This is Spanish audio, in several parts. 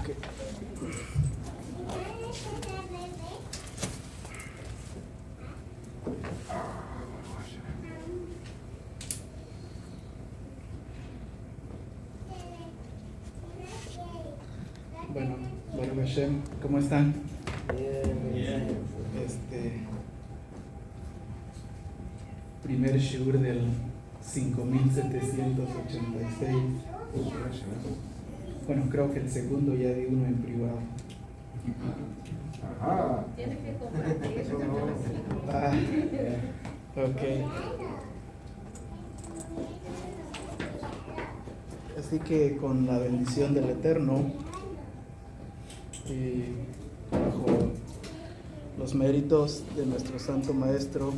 Ok. Bueno, Hashem, ¿cómo están? Bien. Primer shiur del 5786. Bueno, creo que el segundo ya di uno en privado. Ajá. Tienes que compartir. Ok. Así que con la bendición del Eterno y bajo los méritos de nuestro Santo Maestro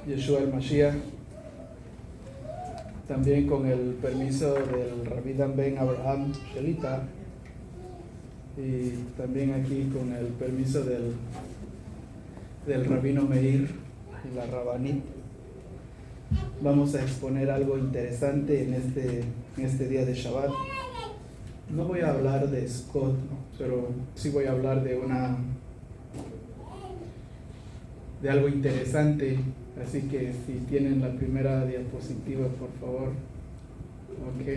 Yeshua el Mashiach, también con el permiso del Rabbi Dan Ben Abraham Shelita, y también aquí con el permiso del Rabino Meir y la Rabanit, vamos a exponer algo interesante en este día de Shabbat. No voy a hablar de Scott, pero sí voy a hablar de algo interesante. Así que si tienen la primera diapositiva, por favor. Ok.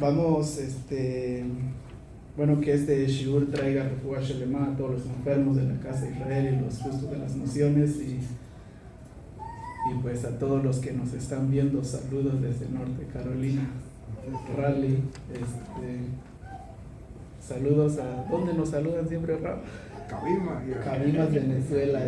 Vamos, bueno, que este shiur traiga refuah shelema a todos los enfermos de la casa de Israel y los justos de las naciones, y pues a todos los que nos están viendo, saludos desde Norte Carolina, Raleigh, saludos a, ¿dónde nos saludan siempre, Rab? Cabimas, Venezuela.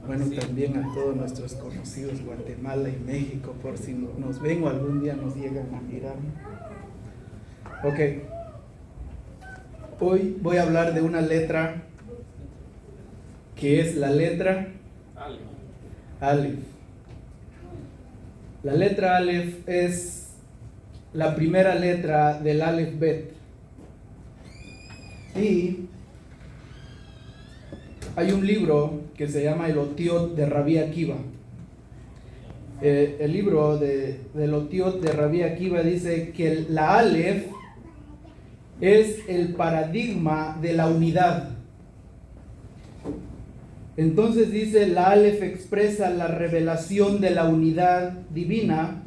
Bueno, también a todos nuestros conocidos, Guatemala y México, por si nos ven o algún día nos llegan a mirar. Ok. Hoy voy a hablar de una letra que es la letra Aleph. La letra Aleph es la primera letra del Aleph Bet. Y hay un libro que se llama El Otiot de Rabbi Akiva. El libro del Otiot de Rabbi Akiva dice que la Aleph es el paradigma de la unidad. Entonces dice, la Aleph expresa la revelación de la unidad divina.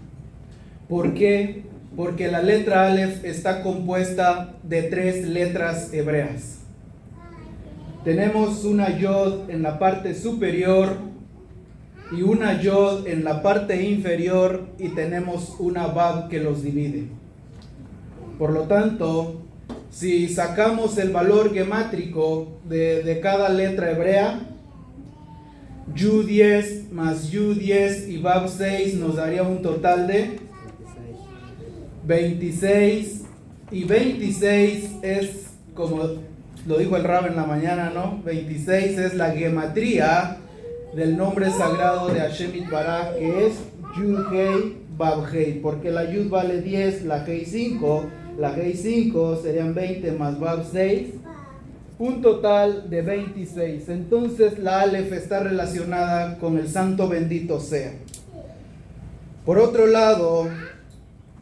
¿Por qué? Porque la letra Aleph está compuesta de 3 letras hebreas. Tenemos una Yod en la parte superior y una Yod en la parte inferior, y tenemos una Vav que los divide. Por lo tanto, si sacamos el valor gemátrico de cada letra hebrea, Yud 10 más Yud 10 y Vav 6 nos daría un total de 26, y 26 es, como lo dijo el Rab en la mañana, ¿no? 26 es la gematría del nombre sagrado de Hashem Yitbaraj, que es Yud Hei Vav Hei, porque la Yud vale 10, la Hei 5, la Hei 5 serían 20 más Vav 6, un total de 26. Entonces la Aleph está relacionada con el santo bendito sea. Por otro lado,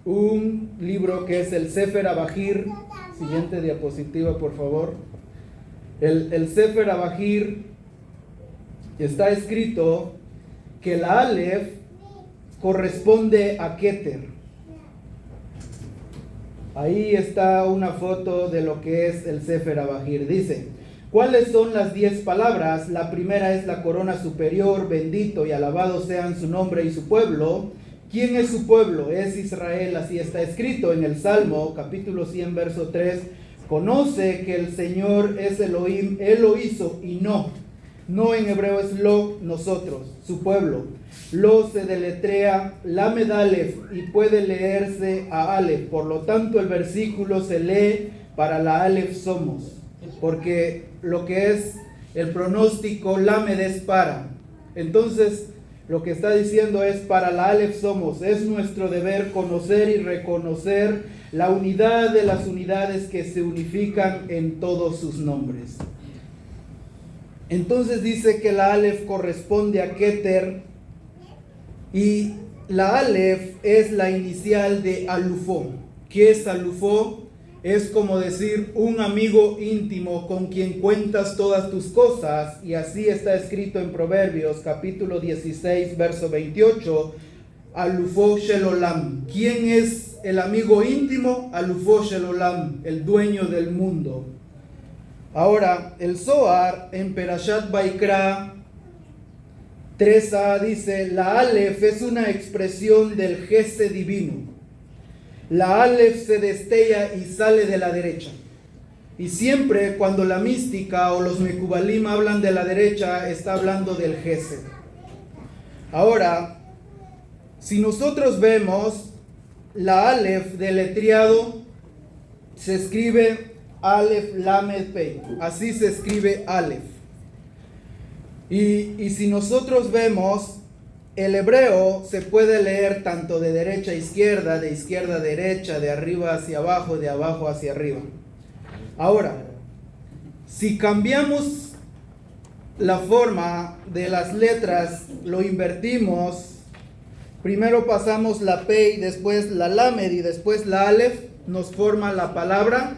un libro que es el Sefer Abahir, siguiente diapositiva por favor. El Sefer Abahir, está escrito que la Aleph corresponde a Keter. Ahí está una foto de lo que es el Sefer Abahir. Dice, ¿cuáles son las 10 palabras? La primera es la corona superior, bendito y alabado sean su nombre y su pueblo. ¿Quién es su pueblo? Es Israel, así está escrito en el Salmo, capítulo 100, verso 3. Conoce que el Señor es Elohim, Él lo hizo y no en hebreo es lo, nosotros, su pueblo. Lo se deletrea Lamed Aleph y puede leerse a Aleph, por lo tanto el versículo se lee para la Aleph somos, porque lo que es el pronóstico Lamed es para. Entonces, lo que está diciendo es, para la Aleph somos, es nuestro deber conocer y reconocer la unidad de las unidades que se unifican en todos sus nombres. Entonces dice que la Aleph corresponde a Keter, Y la Aleph es la inicial de Alufó. ¿Qué es Alufó? Es como decir un amigo íntimo con quien cuentas todas tus cosas, y así está escrito en Proverbios capítulo 16 verso 28, Alufó Shel Olam. ¿Quién es el amigo íntimo? Alufó Shel Olam, el dueño del mundo. Ahora, el Zohar en Perashat Vaikra 3a dice, la Aleph es una expresión del Gesed divino. La Aleph se destella y sale de la derecha. Y siempre cuando la mística o los Mekubalim hablan de la derecha, está hablando del Gesed. Ahora, si nosotros vemos la Aleph deletreado, se escribe Aleph Lamed Pei. Así se escribe Aleph. Y si nosotros vemos el hebreo, se puede leer tanto de derecha a izquierda, de izquierda a derecha, de arriba hacia abajo, de abajo hacia arriba. Ahora, si cambiamos la forma de las letras, lo invertimos, primero pasamos la Pei, después la Lamed y después la Aleph, nos forma la palabra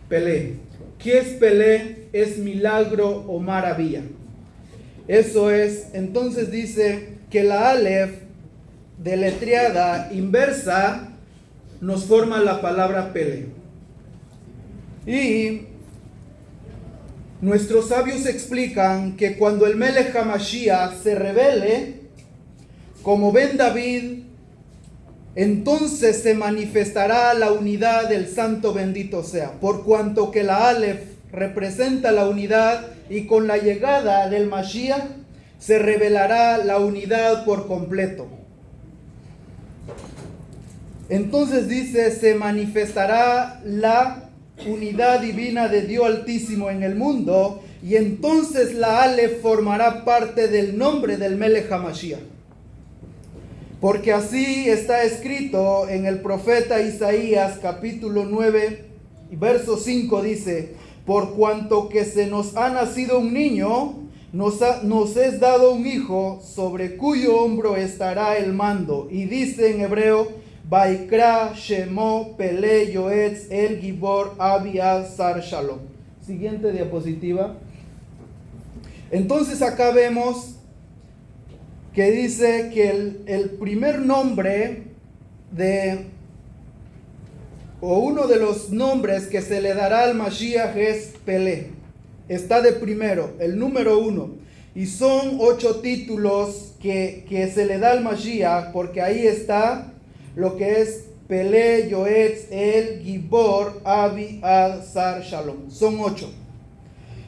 Pelé. ¿Qué es Pelé? Es milagro o maravilla. Eso es, entonces dice que la Aleph deletreada inversa nos forma la palabra Pelé. Y nuestros sabios explican que cuando el Melech HaMashiach se revele como Ben David, entonces se manifestará la unidad del Santo bendito sea, por cuanto que la Aleph representa la unidad, y con la llegada del Mashiach se revelará la unidad por completo. Entonces dice, se manifestará la unidad divina de Dios Altísimo en el mundo, y entonces la Aleph formará parte del nombre del Melech HaMashiach. Porque así está escrito en el profeta Isaías capítulo 9 y verso 5, dice, por cuanto que se nos ha nacido un niño, nos es dado un hijo, sobre cuyo hombro estará el mando. Y dice en hebreo, Vaikra Shemo Pele Yoetz El Gibor Abi Sar Shalom. Siguiente diapositiva. Entonces acá vemos que dice que el primer nombre o uno de los nombres que se le dará al Mashiach es Pelé. Está de primero, el número 1. Y son 8 títulos que se le da al Mashiach, porque ahí está lo que es Pelé, Yoetz, El, Gibor, Abi, Ad, Sar, Shalom. Son 8.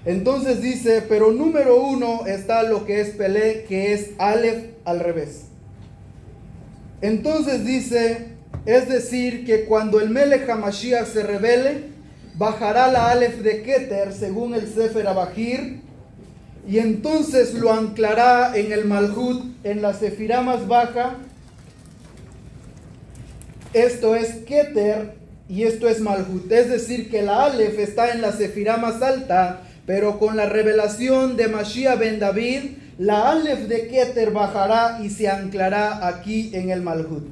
Entonces dice, pero número 1 está lo que es Pelé, que es Aleph al revés. Entonces dice, es decir, que cuando el Melech HaMashiach se revele, bajará la Aleph de Keter, según el Sefer Abahir, y entonces lo anclará en el Malhut, en la Sefirá más baja. Esto es Keter y esto es Malhut. Es decir, que la Aleph está en la Sefirá más alta, pero con la revelación de Mashiach ben David, la Aleph de Keter bajará y se anclará aquí en el Malhut.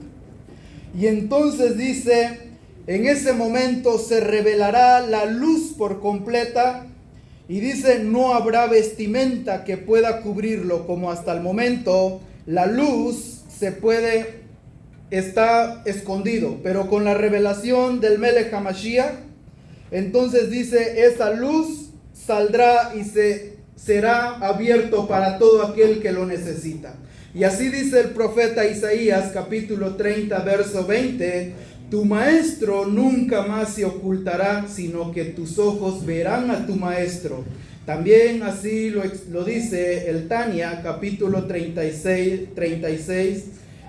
Y entonces dice, en ese momento se revelará la luz por completa, y dice, no habrá vestimenta que pueda cubrirlo, como hasta el momento la luz está escondido, pero con la revelación del Melech HaMashiach, entonces dice, esa luz saldrá y será abierto para todo aquel que lo necesita. Y así dice el profeta Isaías capítulo 30 verso 20, tu maestro nunca más se ocultará, sino que tus ojos verán a tu maestro. También así lo dice el Tania capítulo 36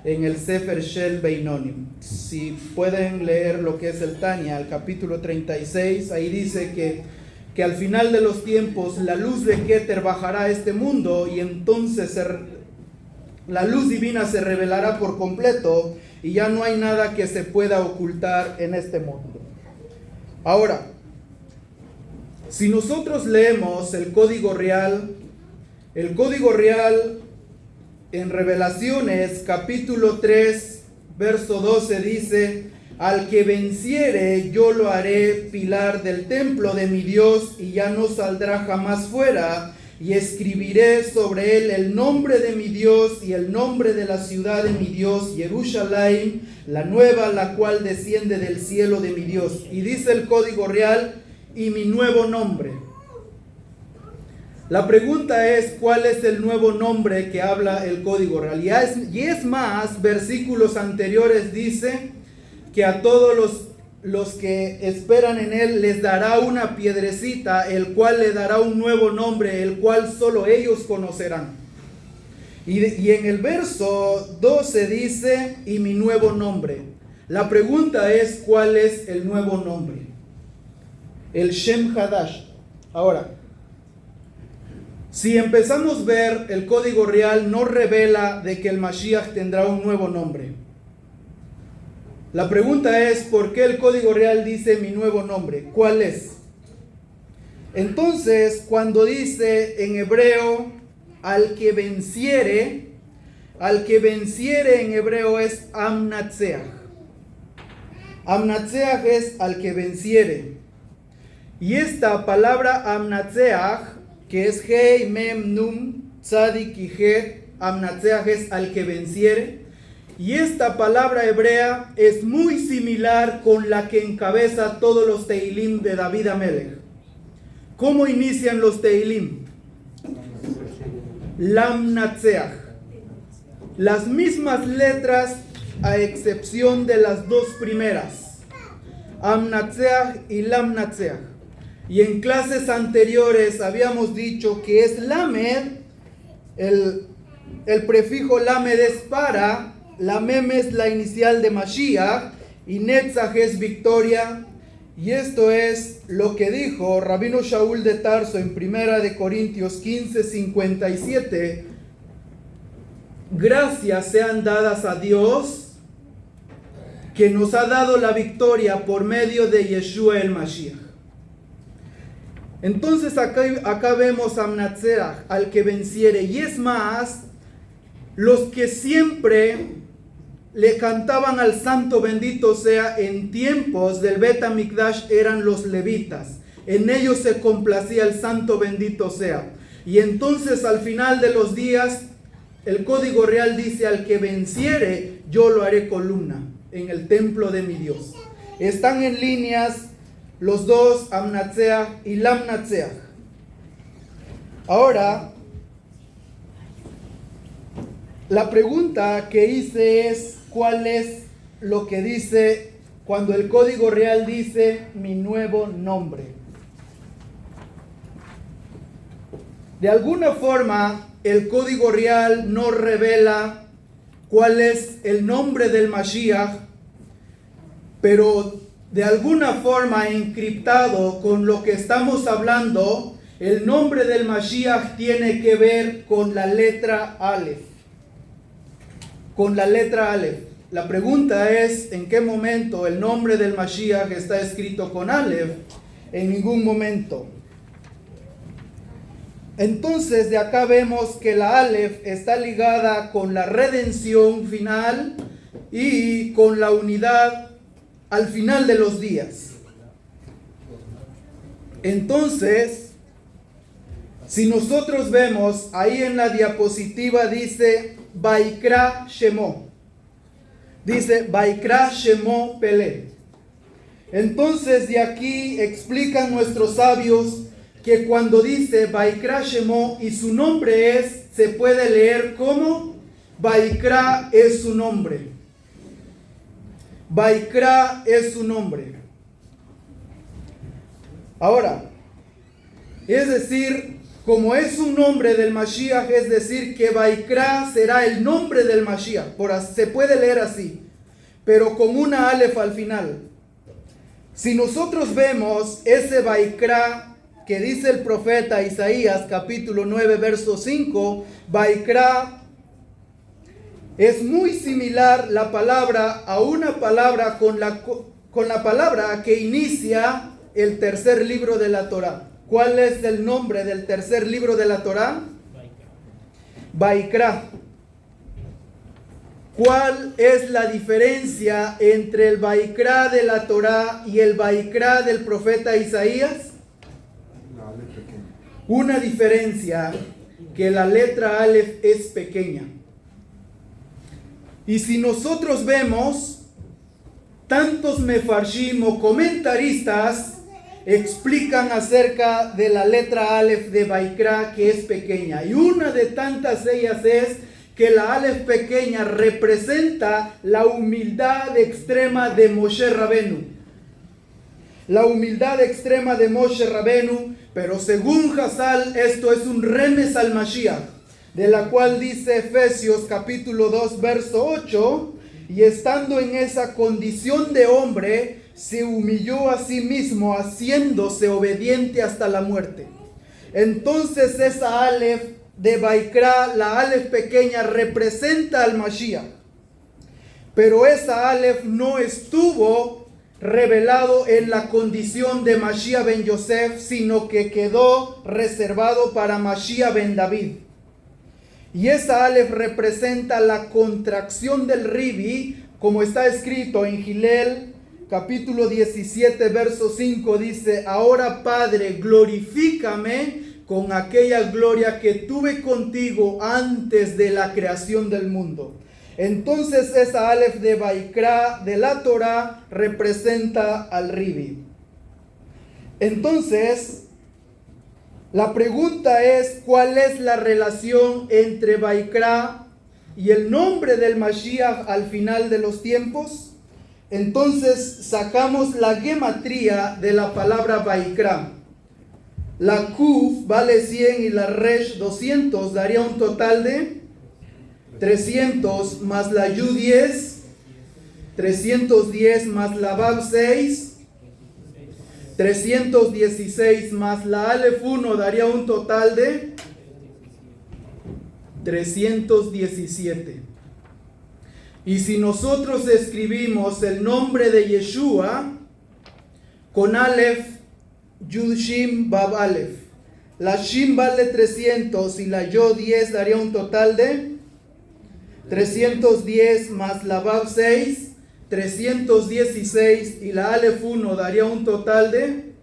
en el Sefer Shel Beinonim. Si pueden leer lo que es el Tania, el capítulo 36, ahí dice que al final de los tiempos la luz de Keter bajará a este mundo, y entonces la luz divina se revelará por completo y ya no hay nada que se pueda ocultar en este mundo. Ahora, si nosotros leemos el Código Real en Revelaciones capítulo 3, verso 12 dice: al que venciere yo lo haré pilar del templo de mi Dios y ya no saldrá jamás fuera, y escribiré sobre él el nombre de mi Dios y el nombre de la ciudad de mi Dios, Jerusalén, la nueva, la cual desciende del cielo de mi Dios. Y dice el código real: y mi nuevo nombre. La pregunta es, ¿cuál es el nuevo nombre que habla el código real? Y es más, versículos anteriores dice que a todos los que esperan en él les dará una piedrecita, el cual le dará un nuevo nombre, el cual solo ellos conocerán. Y en el verso 12 dice: y mi nuevo nombre. La pregunta es, ¿cuál es el nuevo nombre? El Shem Hadash. Ahora, si empezamos a ver, el código real no revela de que el Mashiach tendrá un nuevo nombre. La pregunta es, ¿por qué el código real dice mi nuevo nombre? ¿Cuál es? Entonces, cuando dice en hebreo, al que venciere en hebreo es Amnatseach. Amnatseach es al que venciere. Y esta palabra Amnatseach, que es Hei, Mem, Num, Tzadik y Het, Amnatseach es al que venciere. Y esta palabra hebrea es muy similar con la que encabeza todos los Teilim de David Amelech. ¿Cómo inician los Teilim? Lam Natseach. Las mismas letras a excepción de las dos primeras. Am Natseach y Lam Natseach. Y en clases anteriores habíamos dicho que es Lamed, el prefijo Lamed es para, la Mem es la inicial de Mashiach y Netzach es victoria. Y esto es lo que dijo Rabino Shaul de Tarso en 1 de Corintios 15:57. Gracias sean dadas a Dios que nos ha dado la victoria por medio de Yeshua el Mashiach. Entonces acá vemos a Amnatseach, al que venciere. Y es más, los que siempre le cantaban al santo bendito sea en tiempos del Bet HaMikdash eran los levitas. En ellos se complacía el santo bendito sea. Y entonces al final de los días, el código real dice: al que venciere, yo lo haré columna en el templo de mi Dios. Están en líneas los dos, Amnatseach y Lamnatseach. Ahora, la pregunta que hice es: ¿cuál es lo que dice cuando el código real dice mi nuevo nombre? De alguna forma, el código real no revela cuál es el nombre del Mashiach, pero de alguna forma encriptado con lo que estamos hablando, el nombre del Mashiach tiene que ver con la letra Aleph. Con la letra Aleph. La pregunta es: ¿en qué momento el nombre del Mashiach está escrito con Aleph? En ningún momento. Entonces de acá vemos que la Aleph está ligada con la redención final y con la unidad al final de los días. Entonces, si nosotros vemos ahí en la diapositiva, dice Vaikra Shemo. Dice Vaikra Shemo Pele. Entonces de aquí explican nuestros sabios que cuando dice Vaikra Shemo y su nombre es, se puede leer como Vaikra es su nombre. Vaikra es su nombre. Ahora, es decir, como es un nombre del Mashiach, es decir, que Vaikra será el nombre del Mashiach. Se puede leer así, pero con una Aleph al final. Si nosotros vemos ese Vaikra que dice el profeta Isaías, capítulo 9, verso 5, Vaikra es muy similar la palabra a una palabra con la palabra que inicia el tercer libro de la Torá. ¿Cuál es el nombre del tercer libro de la Torá? Vaikra. ¿Cuál es la diferencia entre el Vaikra de la Torá y el Vaikra del profeta Isaías? Una diferencia, que la letra Aleph es pequeña. Y si nosotros vemos, tantos mefarshim o comentaristas explican acerca de la letra Aleph de Vaikra, que es pequeña. Y una de tantas ellas es que la Aleph pequeña representa la humildad extrema de Moshe Rabenu. La humildad extrema de Moshe Rabenu, pero según Hazal, esto es un remes al Mashiach, de la cual dice Efesios capítulo 2, verso 8, y estando en esa condición de hombre, se humilló a sí mismo, haciéndose obediente hasta la muerte. Entonces esa Aleph de Vaikra, la Aleph pequeña, representa al Mashiach. Pero esa Aleph no estuvo revelado en la condición de Mashiach ben Yosef, sino que quedó reservado para Mashiach ben David. Y esa Aleph representa la contracción del Ribi, como está escrito en Gilel, capítulo 17, verso 5, dice: ahora Padre, glorifícame con aquella gloria que tuve contigo antes de la creación del mundo. Entonces esa Aleph de Vaikra de la Torah representa al Ribi. Entonces, la pregunta es: ¿cuál es la relación entre Vaikra y el nombre del Mashiach al final de los tiempos? Entonces sacamos la gematría de la palabra Vaikra. La Kuf vale 100 y la Resh 200, daría un total de 300, más la Yud 10, 310 más la Bab 6, 316 más la Aleph 1 daría un total de 317. Y si nosotros escribimos el nombre de Yeshua con Aleph, Yud Shim Bab Aleph, la Shim vale 300 y la Yod 10 daría un total de 310 más la Bab 6, 316 y la Aleph 1 daría un total de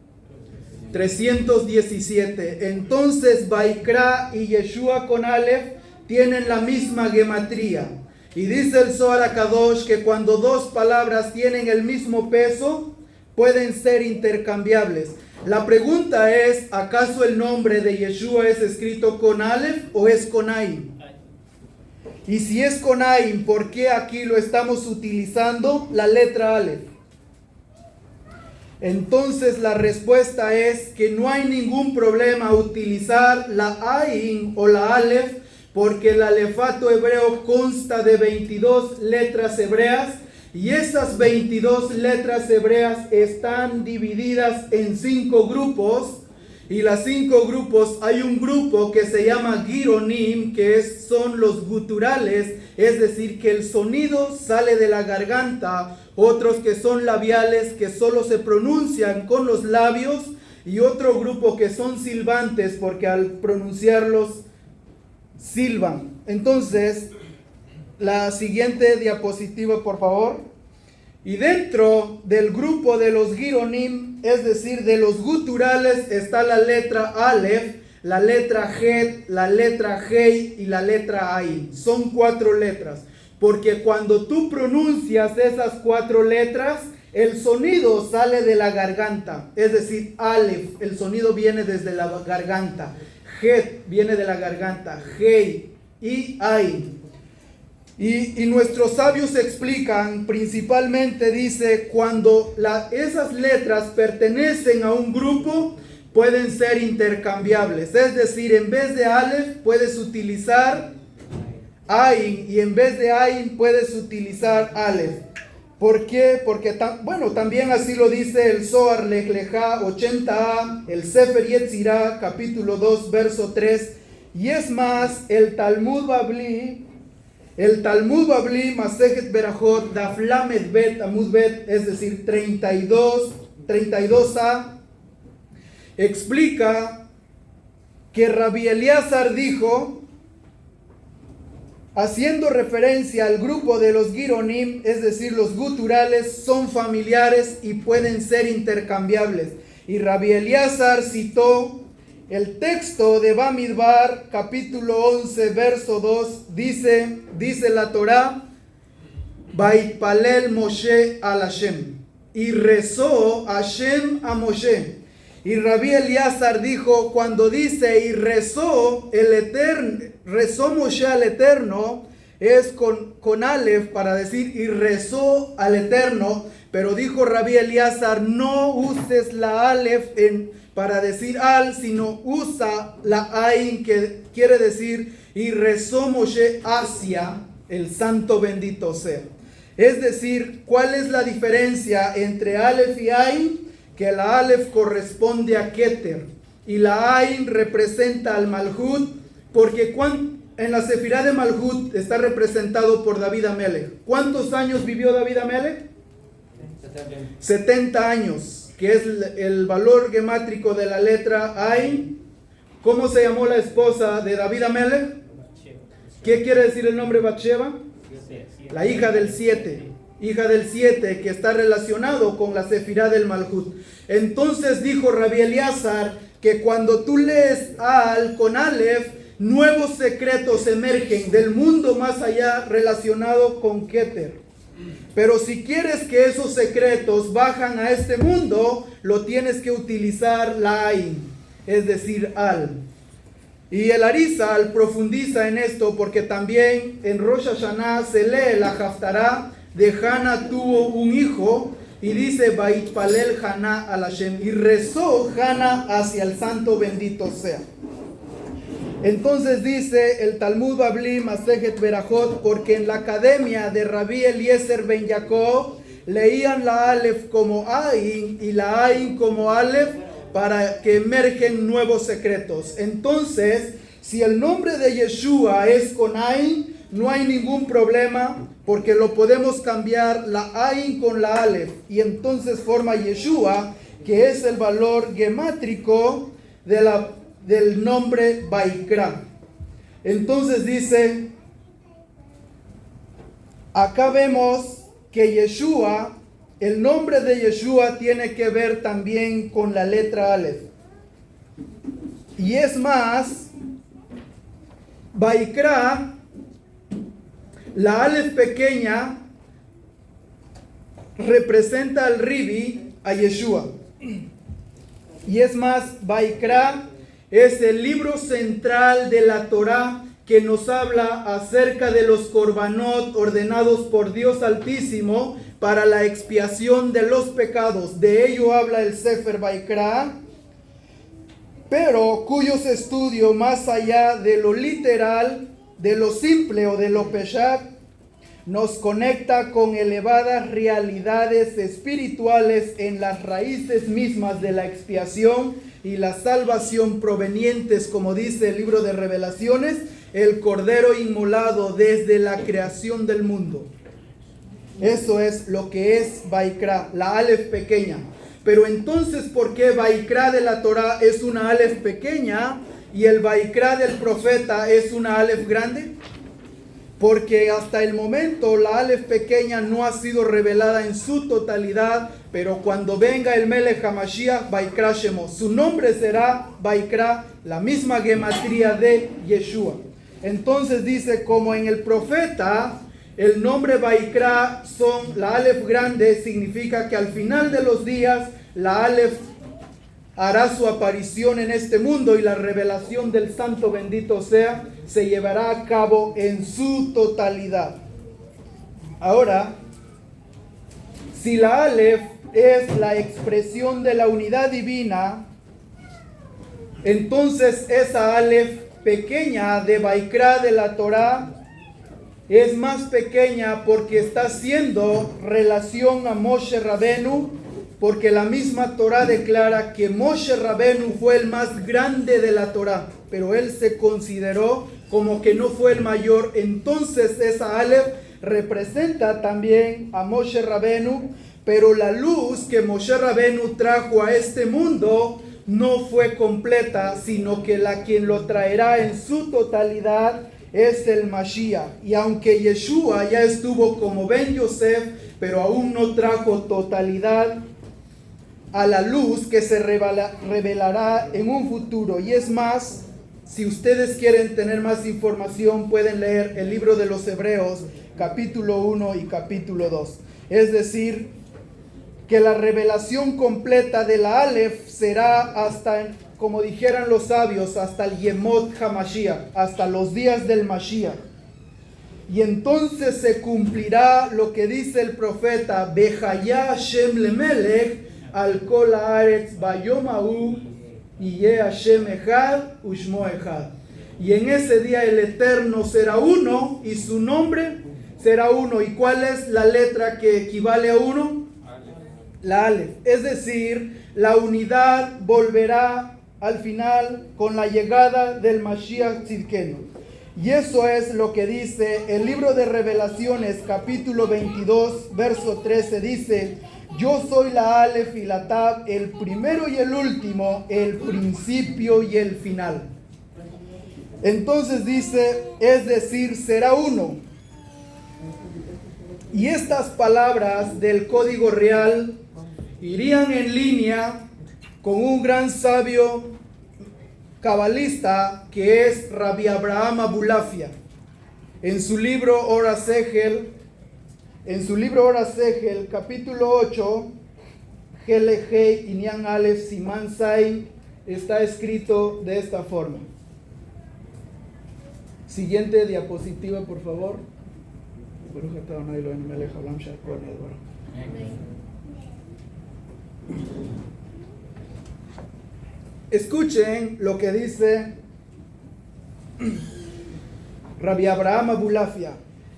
317. Entonces Vaikra y Yeshua con Aleph tienen la misma gematría. Y dice el Zohar HaKadosh que cuando dos palabras tienen el mismo peso, pueden ser intercambiables. La pregunta es: ¿acaso el nombre de Yeshua es escrito con Aleph o es con Ain? Y si es con Ain, ¿por qué aquí lo estamos utilizando la letra Aleph? Entonces la respuesta es que no hay ningún problema utilizar la Ain o la Aleph, porque el alefato hebreo consta de 22 letras hebreas. Y esas 22 letras hebreas están divididas en 5 grupos. Y las 5 grupos, hay un grupo que se llama Gironim, que son los guturales, es decir, que el sonido sale de la garganta. Otros que son labiales, que solo se pronuncian con los labios. Y otro grupo que son silbantes, porque al pronunciarlos silban. Entonces, la siguiente diapositiva, por favor. Y dentro del grupo de los Gironim, es decir, de los guturales, está la letra Aleph, la letra Het, la letra Hei y la letra Ain. Son 4 letras. Porque cuando tú pronuncias esas 4 letras, el sonido sale de la garganta. Es decir, Aleph, el sonido viene desde la garganta. Het viene de la garganta. Hei y Ain. Y nuestros sabios explican, principalmente dice, cuando esas letras pertenecen a un grupo, pueden ser intercambiables. Es decir, en vez de Aleph puedes utilizar Ain y en vez de Ain puedes utilizar Aleph. ¿Por qué? Porque, también así lo dice el Zohar Lech Lechá 80a, el Sefer Yetzirah, capítulo 2, verso 3. Y es más, el Talmud Babli, Masejet Berajot, Daf Lamed Bet, Amud Bet, es decir, 32a, explica que Rabbi Elíasar dijo haciendo referencia al grupo de los Gironim, es decir, los guturales, son familiares y pueden ser intercambiables. Y Rabbi Elíasar citó el texto de Bamidbar, capítulo 11, verso 2, dice la Torá, Vaitpalel Moshe al Hashem, y rezó Hashem a Moshe. Y Rabbi Elíasar dijo, cuando dice y rezó Moshe al Eterno, es con Aleph para decir y rezó al Eterno, pero dijo Rabbi Elíasar, no uses la Aleph para decir al, sino usa la Ain, que quiere decir y rezó Moshe hacia el santo bendito sea. Es decir, ¿cuál es la diferencia entre Aleph y Ain? Que la Aleph corresponde a Keter y la Ain representa al Malhut, porque en la Sefirá de Malhut está representado por David Amelech. ¿Cuántos años vivió David Amelech? 70 años, que es el valor gemátrico de la letra Ain. ¿Cómo se llamó la esposa de David Amelech? ¿Qué quiere decir el nombre Batsheba? La hija del 7. Hija del 7, que está relacionado con la Sefirá del Malhut. Entonces dijo Rabbi Elíasar que cuando tú lees Al con Aleph, nuevos secretos emergen del mundo más allá relacionado con Keter. Pero si quieres que esos secretos bajan a este mundo, lo tienes que utilizar la Ain, es decir, Al. Y el Arizal profundiza en esto porque también en Rosh Hashanah se lee la Haftará de Hana tuvo un hijo y dice Vaitpalel Hana al Hashem, y rezó Hana hacia el santo bendito sea. Entonces dice el Talmud Babli Masejet Berajot, porque en la academia de Rabbi Eliezer ben Yaakov leían la Aleph como Ain y la Ain como Aleph para que emergen nuevos secretos. Entonces, si el nombre de Yeshua es con Ain, no hay ningún problema, porque lo podemos cambiar la Ain con la Aleph, y entonces forma Yeshua, que es el valor gemátrico del nombre Vaikra. Entonces dice, acá vemos que Yeshua, el nombre de Yeshua tiene que ver también con la letra Aleph. Y es más, Vaikra, la Aleph pequeña, representa al Ribi, a Yeshua. Y es más, Vaikra es el libro central de la Torá que nos habla acerca de los korbanot ordenados por Dios Altísimo para la expiación de los pecados. De ello habla el Sefer Vaikra, pero cuyos estudios más allá de lo literal, de lo simple o de lo peshat, nos conecta con elevadas realidades espirituales en las raíces mismas de la expiación y la salvación provenientes, como dice el libro de Revelaciones, el Cordero inmolado desde la creación del mundo. Eso es lo que es Vaikra, la Aleph pequeña. Pero entonces, ¿por qué Vaikra de la Torah es una Aleph pequeña y el Vaikra del profeta es una Aleph grande? Porque hasta el momento la Aleph pequeña no ha sido revelada en su totalidad, pero cuando venga el Melech HaMashiach, Vaikra Shemo, su nombre será Vaikra, la misma gematría de Yeshua. Entonces dice, como en el profeta, el nombre Vaikra son la Aleph grande, significa que al final de los días la Aleph hará su aparición en este mundo y la revelación del santo bendito sea se llevará a cabo en su totalidad. Ahora, si la Aleph es la expresión de la unidad divina, entonces esa Aleph pequeña de Vaikra de la Torah es más pequeña porque está haciendo relación a Moshe Rabenu, porque la misma Torah declara que Moshe Rabenu fue el más grande de la Torah, pero él se consideró como que no fue el mayor. Entonces esa Aleph representa también a Moshe Rabenu, pero la luz que Moshe Rabenu trajo a este mundo no fue completa, sino que quien lo traerá en su totalidad es el Mashiach. Y aunque Yeshua ya estuvo como Ben Yosef, pero aún no trajo totalidad a la luz que se revelará en un futuro. Y es más, si ustedes quieren tener más información, pueden leer el libro de los Hebreos, capítulo 1 y capítulo 2. Es decir, que la revelación completa de la Aleph será hasta, como dijeran los sabios, hasta el Yemot HaMashiach, hasta los días del Mashiach. Y entonces se cumplirá lo que dice el profeta, Bechaya Hashem lemelech al kol haaretz bayom hahu yeh Hashem echad ushmo echad. Y en ese día el Eterno será uno y su nombre será uno. ¿Y cuál es la letra que equivale a uno? La Aleph. Es decir, la unidad volverá al final con la llegada del Mashiach Tzidkenu. Y eso es lo que dice el libro de Revelaciones, capítulo 22, verso 13. Dice: yo soy la Aleph y la Tab, el primero y el último, el principio y el final. Entonces dice, es decir, será uno. Y estas palabras del código real irían en línea con un gran sabio cabalista que es Rabbi Abraham Abulafia. En su libro Ora Sehel, capítulo 8, Helehei Inyan Aleph Siman Zain, está escrito de esta forma. Siguiente diapositiva, por favor. Escuchen lo que dice Rabbi Abraham Abulafia.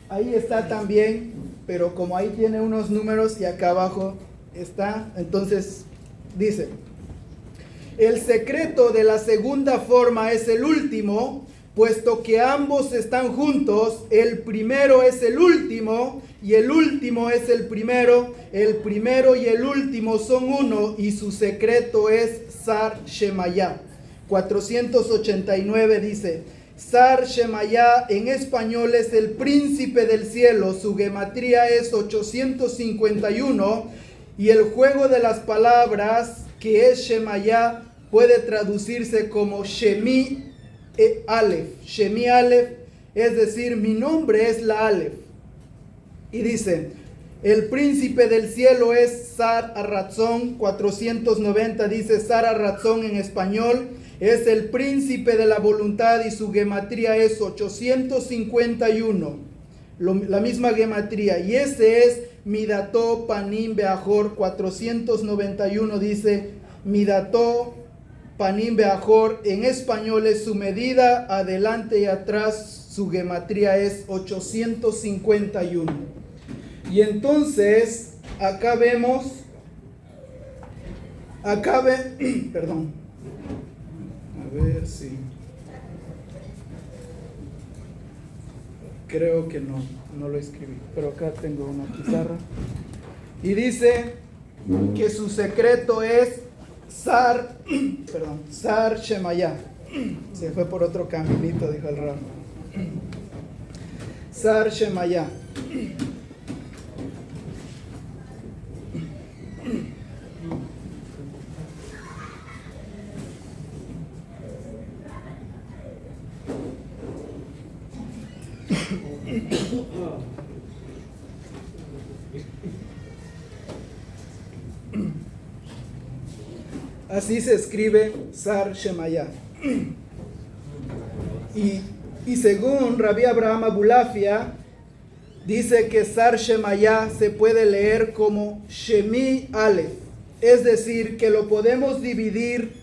Ahí está también, pero como ahí tiene unos números y acá abajo está, entonces dice: el secreto de la segunda forma es el último, puesto que ambos están juntos. El primero es el último y el último es el primero y el último son uno, y su secreto es Sar Shemayah. 489 dice: Sar Shemayah en español es el príncipe del cielo, su gematría es 851, y el juego de las palabras que es Shemayah puede traducirse como Shemi Aleph. Shemi Aleph, es decir, mi nombre es la Aleph. Y dice: el príncipe del cielo es Sar Arratzón. 490 dice: Sar Arratzón en español es el príncipe de la voluntad y su gematría es 851. La misma gematría. Y ese es Midato Panim Beajor. 491 dice Midato Panim Beajor. En español es su medida, adelante y atrás. Su gematría es 851. Y entonces, acá vemos, perdón, a ver si, creo que no lo escribí, pero acá tengo una pizarra, y dice que su secreto es Sar Shemayah. Se fue por otro caminito, dijo el Rab. Sar Shemayah. Así se escribe Sar Shemayah. Y según Rabbi Abraham Abulafia, dice que Sar Shemayah se puede leer como Shemi Aleph. Es decir, que lo podemos dividir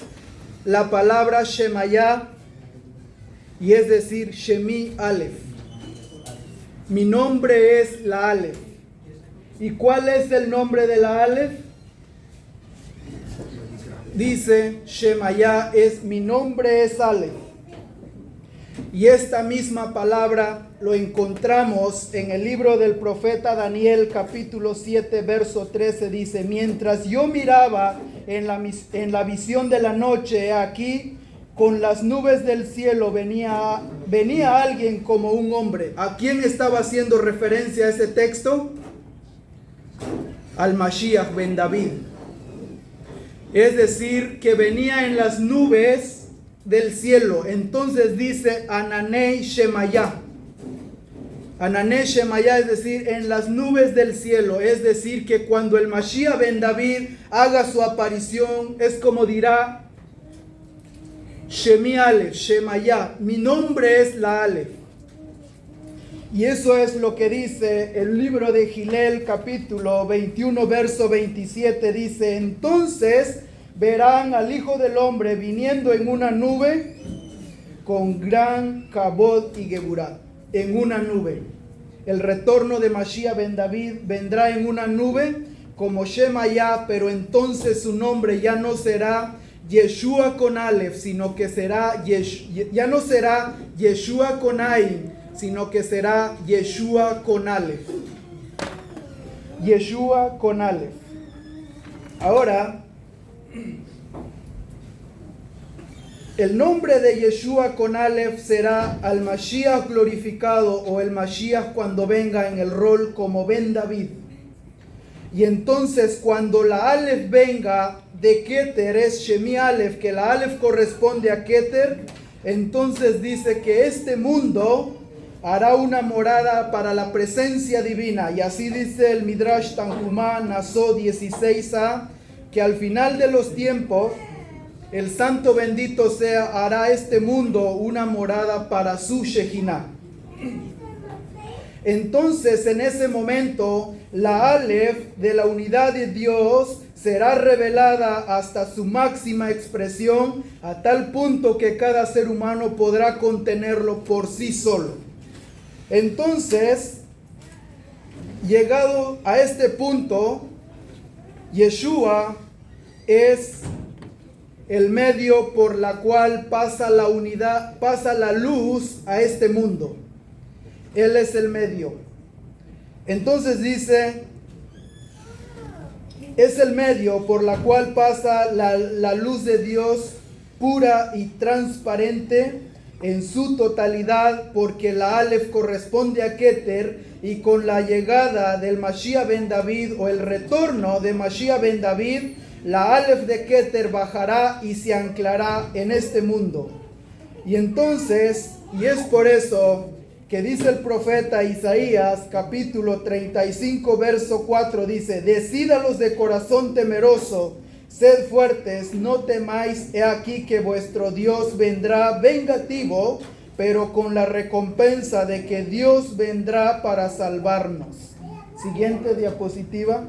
la palabra Shemayah, y es decir, Shemi Aleph. Mi nombre es la Aleph. ¿Y cuál es el nombre de la Aleph? Dice Shemayah es mi nombre es Aleph. Y esta misma palabra lo encontramos en el libro del profeta Daniel, capítulo 7, verso 13. Dice: mientras yo miraba en la visión de la noche, aquí con las nubes del cielo venía alguien como un hombre. ¿A quién estaba haciendo referencia ese texto? Al Mashiach ben David. Es decir, que venía en las nubes del cielo. Entonces dice Ananei Shemayah. Ananei Shemayah, es decir, en las nubes del cielo. Es decir, que cuando el Mashiach ben David haga su aparición, es como dirá Shemi Aleph, Shemayah, mi nombre es la Aleph. Y eso es lo que dice el libro de Gilel, capítulo 21, verso 27. Dice, entonces verán al Hijo del Hombre viniendo en una nube con gran kabod y geburah. En una nube. El retorno de Mashiach ben David vendrá en una nube como Shemayah, pero entonces su nombre ya no será Yeshua con Aleph, sino que será ya no será Yeshua con Ain, sino que será Yeshua con Aleph. Yeshua con Aleph. Ahora, el nombre de Yeshua con Aleph será al Mashiach glorificado, o el Mashiach cuando venga en el rol como Ben David. Y entonces cuando la Aleph venga de Keter, es Shemi Aleph, que la Aleph corresponde a Keter, entonces dice que este mundo hará una morada para la presencia divina. Y así dice el Midrash Tanhumá, Naso 16a, que al final de los tiempos, el santo bendito sea, hará este mundo una morada para su Shejinah. Entonces en ese momento la Aleph de la unidad de Dios será revelada hasta su máxima expresión, a tal punto que cada ser humano podrá contenerlo por sí solo. Entonces, llegado a este punto, Yeshua es el medio por la cual pasa la unidad, pasa la luz a este mundo. Él es el medio. Entonces dice, es el medio por la cual pasa la luz de Dios pura y transparente en su totalidad, porque la Aleph corresponde a Keter, y con la llegada del Mashiach ben David, o el retorno de Mashiach ben David, la Aleph de Keter bajará y se anclará en este mundo. Y entonces, y es por eso que dice el profeta Isaías, capítulo 35, verso 4, dice, decídalos de corazón temeroso, sed fuertes, no temáis, he aquí que vuestro Dios vendrá vengativo, pero con la recompensa de que Dios vendrá para salvarnos. Siguiente diapositiva.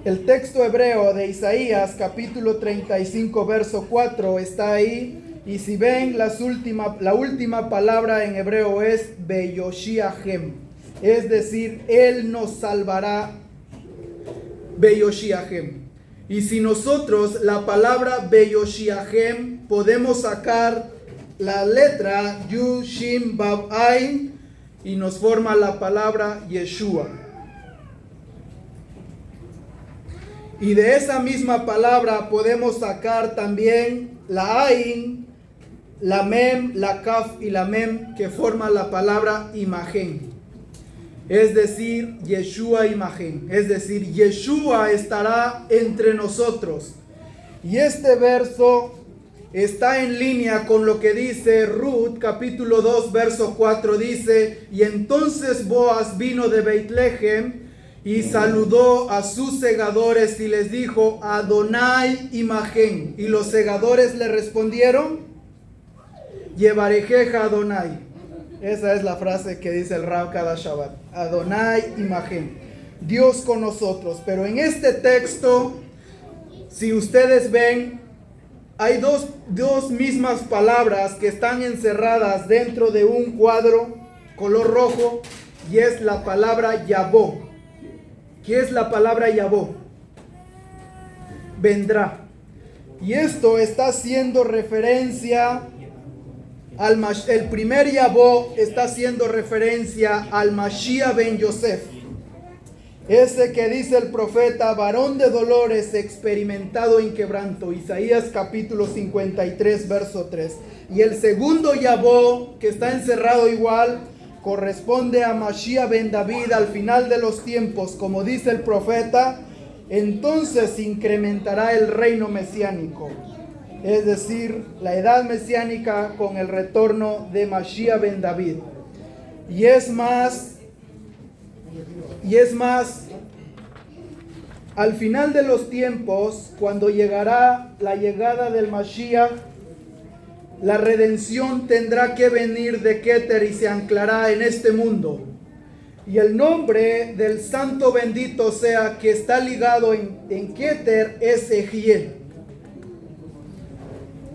El texto hebreo de Isaías, capítulo 35, verso 4, está ahí. Y si ven, la última palabra en hebreo es Beyoshiahem. Es decir, Él nos salvará. Beyoshiahem. Y si nosotros la palabra Beyoshiahem podemos sacar la letra Yud Shin Vav Ain y nos forma la palabra Yeshua. Y de esa misma palabra podemos sacar también la Ain, la Mem, la Kaf y la Mem, que forma la palabra imagen. Es decir, Yeshua imagen. Es decir, Yeshua estará entre nosotros. Y este verso está en línea con lo que dice Ruth, capítulo 2, verso 4. Dice, y entonces Boaz vino de Beit-Lehem y saludó a sus segadores y les dijo, Adonai imagen. Y los segadores le respondieron, Yevarejeja Adonai. Esa es la frase que dice el Rab cada Shabbat. Adonai imagen. Dios con nosotros. Pero en este texto, si ustedes ven, hay dos mismas palabras que están encerradas dentro de un cuadro color rojo, y es la palabra Yabó. ¿Qué es la palabra Yabó? Vendrá. Y esto está haciendo referencia el primer Yabó está haciendo referencia al Mashiach ben Yosef. Ese que dice el profeta, varón de dolores, experimentado en quebranto. Isaías capítulo 53, verso 3. Y el segundo Yahvó, que está encerrado igual, corresponde a Mashiach ben David al final de los tiempos, como dice el profeta. Entonces incrementará el reino mesiánico, es decir, la edad mesiánica con el retorno de Mashiach ben David. Y es más, al final de los tiempos, cuando llegará la llegada del Mashiach, la redención tendrá que venir de Keter y se anclará en este mundo. Y el nombre del santo bendito sea que está ligado en Keter es Ejie.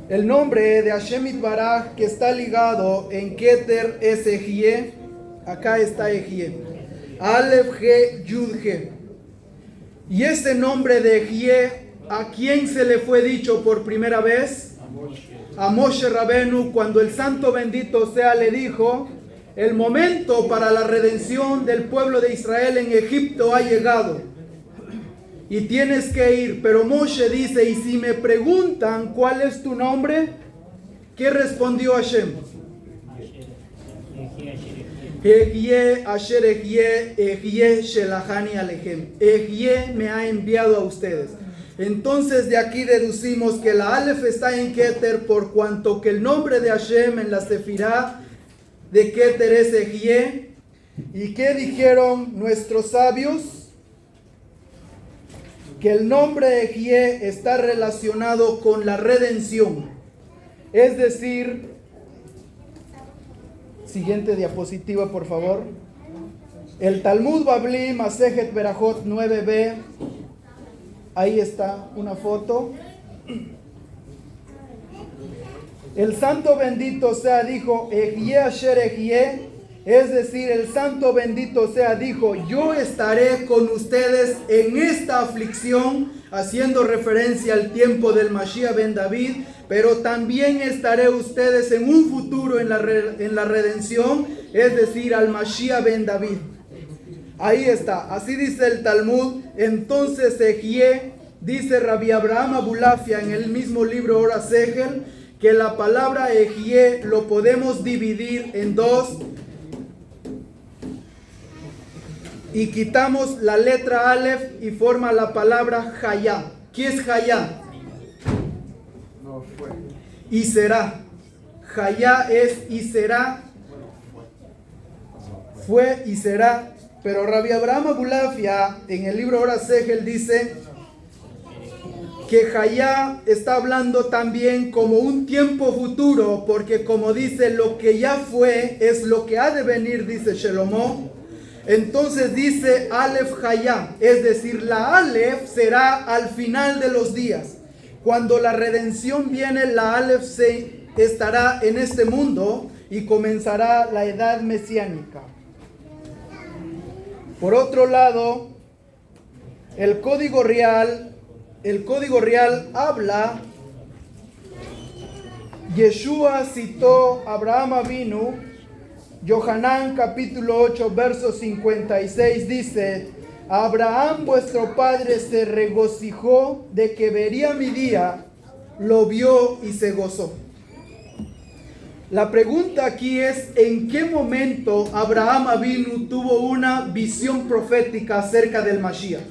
El nombre de Hashem Itbaraj que está ligado en Keter es Ejie. Acá está Ejie. Aleph He Yud He. Y ese nombre de Ejie, ¿a quién se le fue dicho por primera vez? A Moshe Rabenu, cuando el santo bendito sea le dijo: el momento para la redención del pueblo de Israel en Egipto ha llegado y tienes que ir. Pero Moshe dice: y si me preguntan cuál es tu nombre, ¿qué respondió Hashem? Ejie asher ejie, ejie shelachani alechem. Ejie me ha enviado a ustedes. Entonces de aquí deducimos que la Aleph está en Keter, por cuanto que el nombre de Hashem en la Sefirá de Keter es Ejie. ¿Y qué dijeron nuestros sabios? Que el nombre Ejie está relacionado con la redención. Es decir, siguiente diapositiva por favor. El Talmud Babli Masejet Berajot 9b. Ahí está una foto. El santo bendito sea dijo: Ejie asher ejie, es decir, el santo bendito sea dijo: yo estaré con ustedes en esta aflicción, haciendo referencia al tiempo del Mashiach ben David, pero también estaré ustedes en un futuro en la redención, es decir, al Mashiach ben David. Ahí está, así dice el Talmud. Entonces Ejie, dice Rabbi Abraham Abulafia en el mismo libro Ora Segel, que la palabra Ejie lo podemos dividir en dos y quitamos la letra Aleph y forma la palabra Hayá. ¿Qué es Hayá? No fue. Y será. Hayá es y será. Fue y será. Pero Rabbi Abraham Abulafia en el libro Ora Segel dice que Hayá está hablando también como un tiempo futuro, porque como dice, lo que ya fue es lo que ha de venir, dice Shelomo. Entonces dice Aleph Hayá, es decir, la Aleph será al final de los días. Cuando la redención viene, la Aleph estará en este mundo y comenzará la edad mesiánica. Por otro lado, el código real habla, Yeshua citó a Abraham Avinu, Yohanan capítulo 8 verso 56 dice: Abraham vuestro padre se regocijó de que vería mi día, lo vio y se gozó. La pregunta aquí es: ¿en qué momento Abraham Avinu tuvo una visión profética acerca del Mashiach?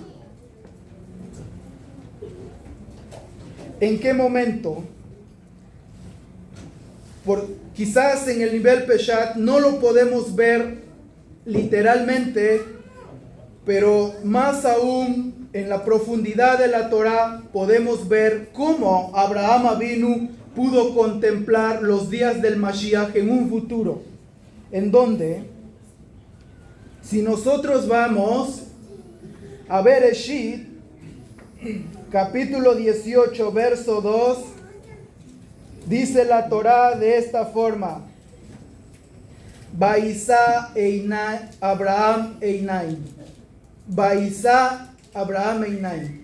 ¿En qué momento? Quizás en el nivel Peshat no lo podemos ver literalmente, pero más aún en la profundidad de la Torah podemos ver cómo Abraham Avinu pudo contemplar los días del Mashiach en un futuro, en donde, si nosotros vamos a Bereshit, capítulo 18, verso 2, dice la Torah de esta forma: Baisá Abraham Einai. Baisá Abraham Einai.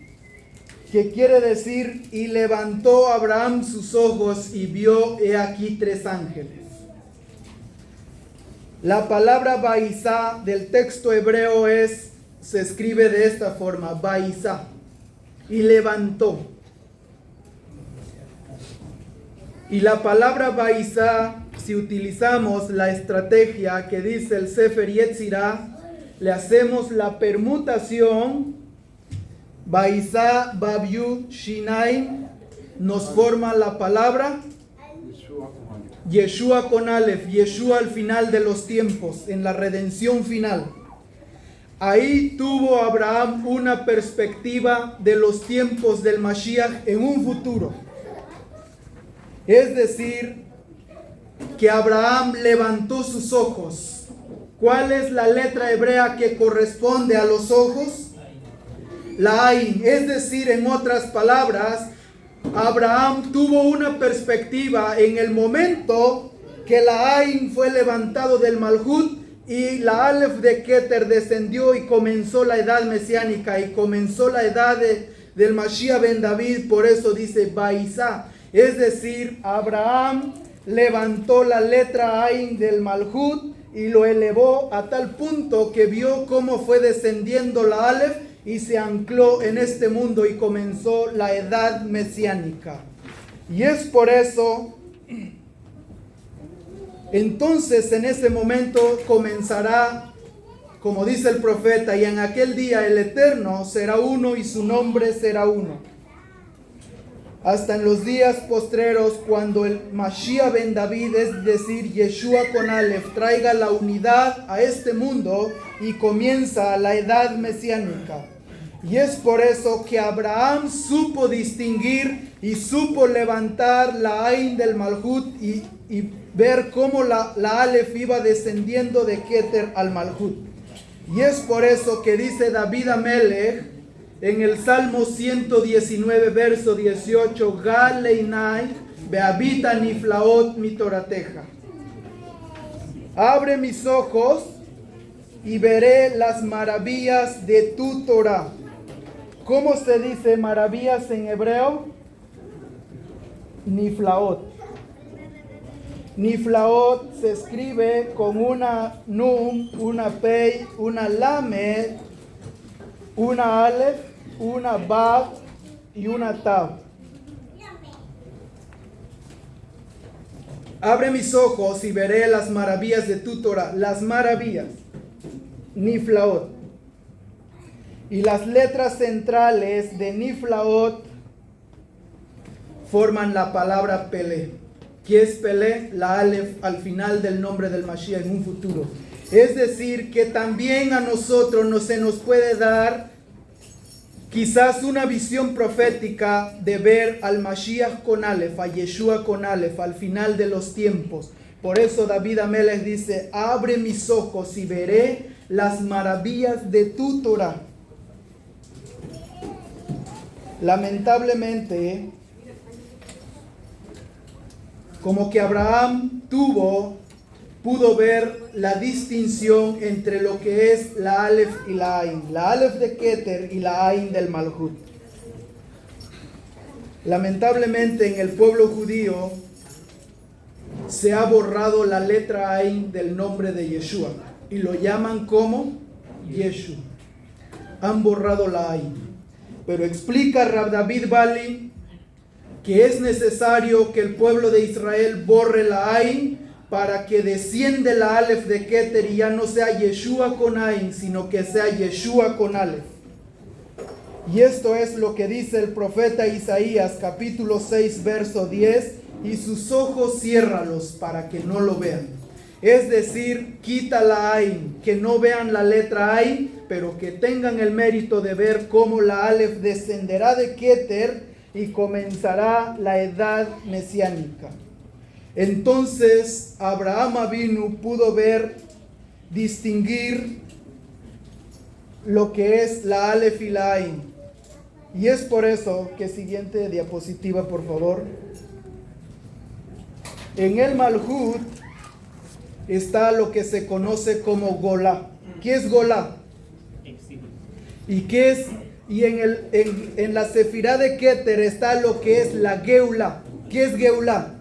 Que quiere decir: y levantó Abraham sus ojos y vio, he aquí 3 ángeles. La palabra Baisá del texto hebreo es se escribe de esta forma, Baisá, y levantó. Y la palabra Baisá, si utilizamos la estrategia que dice el Sefer Yetzirah, le hacemos la permutación, Baisá, Babiú, Shinaim, nos forma la palabra Yeshua con Aleph, Yeshua al final de los tiempos, en la redención final. Ahí tuvo Abraham una perspectiva de los tiempos del Mashiach en un futuro. Es decir, que Abraham levantó sus ojos. ¿Cuál es la letra hebrea que corresponde a los ojos? La Ain. Es decir, en otras palabras, Abraham tuvo una perspectiva en el momento que la Ain fue levantado del Malhut y la Aleph de Keter descendió y comenzó la edad mesiánica y comenzó la edad del Mashiach ben David. Por eso dice Baisá. Es decir, Abraham levantó la letra Ain del Malhut y lo elevó a tal punto que vio cómo fue descendiendo la Aleph y se ancló en este mundo y comenzó la edad mesiánica. Y es por eso, entonces en ese momento comenzará, como dice el profeta, y en aquel día el Eterno será uno y su nombre será uno. Hasta en los días postreros, cuando el Mashiach ben David, es decir, Yeshua con Aleph, traiga la unidad a este mundo y comienza la edad mesiánica. Y es por eso que Abraham supo distinguir y supo levantar la Ain del Malhut y ver cómo la Aleph iba descendiendo de Keter al Malhut. Y es por eso que dice David Amelech en el Salmo 119, verso 18, Gal leinai behabita niflaot mi torateja. Abre mis ojos y veré las maravillas de tu Torah. ¿Cómo se dice maravillas en hebreo? Niflaot. Niflaot se escribe con una nun, una pei, una lamed, una aleph, una bab y una tab. Abre mis ojos y veré las maravillas de tu Torah. Las maravillas. Niflaot. Y las letras centrales de Niflaot forman la palabra Pelé. ¿Qué es Pelé? La Aleph al final del nombre del Mashiach en un futuro. Es decir, que también a nosotros se nos puede dar quizás una visión profética de ver al Mashiach con Aleph, a Yeshua con Aleph, al final de los tiempos. Por eso David Amelech dice, abre mis ojos y veré las maravillas de tu Torah. Lamentablemente, como que Abraham pudo ver la distinción entre lo que es la Aleph y la Ain, la Aleph de Keter y la Ain del Malhut. Lamentablemente en el pueblo judío se ha borrado la letra Ain del nombre de Yeshua y lo llaman como Yeshu. Han borrado la Ain. Pero explica Rab David Bali que es necesario que el pueblo de Israel borre la Ain para que desciende la Aleph de Keter y ya no sea Yeshua con Ain, sino que sea Yeshua con Aleph. Y esto es lo que dice el profeta Isaías, capítulo 6, verso 10, y sus ojos ciérralos para que no lo vean. Es decir, quita la Ain, que no vean la letra Ain, pero que tengan el mérito de ver cómo la Aleph descenderá de Keter y comenzará la edad mesiánica. Entonces Abraham Avinu pudo ver, distinguir lo que es la Aleph y la Ain. Y es por eso que siguiente diapositiva, por favor. En el Malhut está lo que se conoce como Golá. ¿Qué es Golá? ¿Y qué es? Y en la Sefirá de Keter está lo que es la Geulá. ¿Qué es Geulá?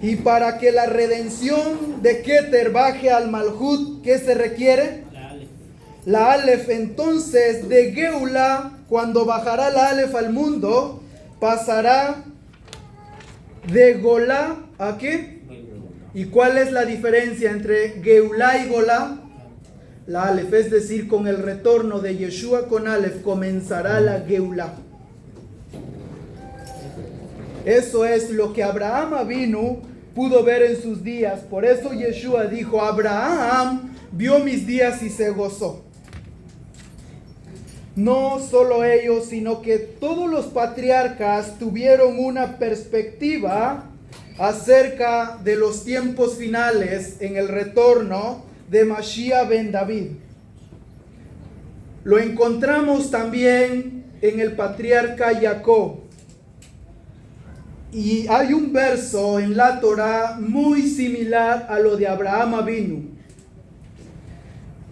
Y para que la redención de Keter baje al Malhut, ¿qué se requiere? La Aleph entonces de Geula, cuando bajará la Aleph al mundo, pasará de Golá ¿a qué? ¿Y cuál es la diferencia entre Geulá y Golá? La Aleph, es decir, con el retorno de Yeshua con Aleph comenzará la Geulá. Eso es lo que Abraham Avinu pudo ver en sus días. Por eso Yeshua dijo, Abraham vio mis días y se gozó. No solo ellos, sino que todos los patriarcas tuvieron una perspectiva acerca de los tiempos finales en el retorno de Mashiach ben David. Lo encontramos también en el patriarca Jacob. Y hay un verso en la Torah muy similar a lo de Abraham Avinu.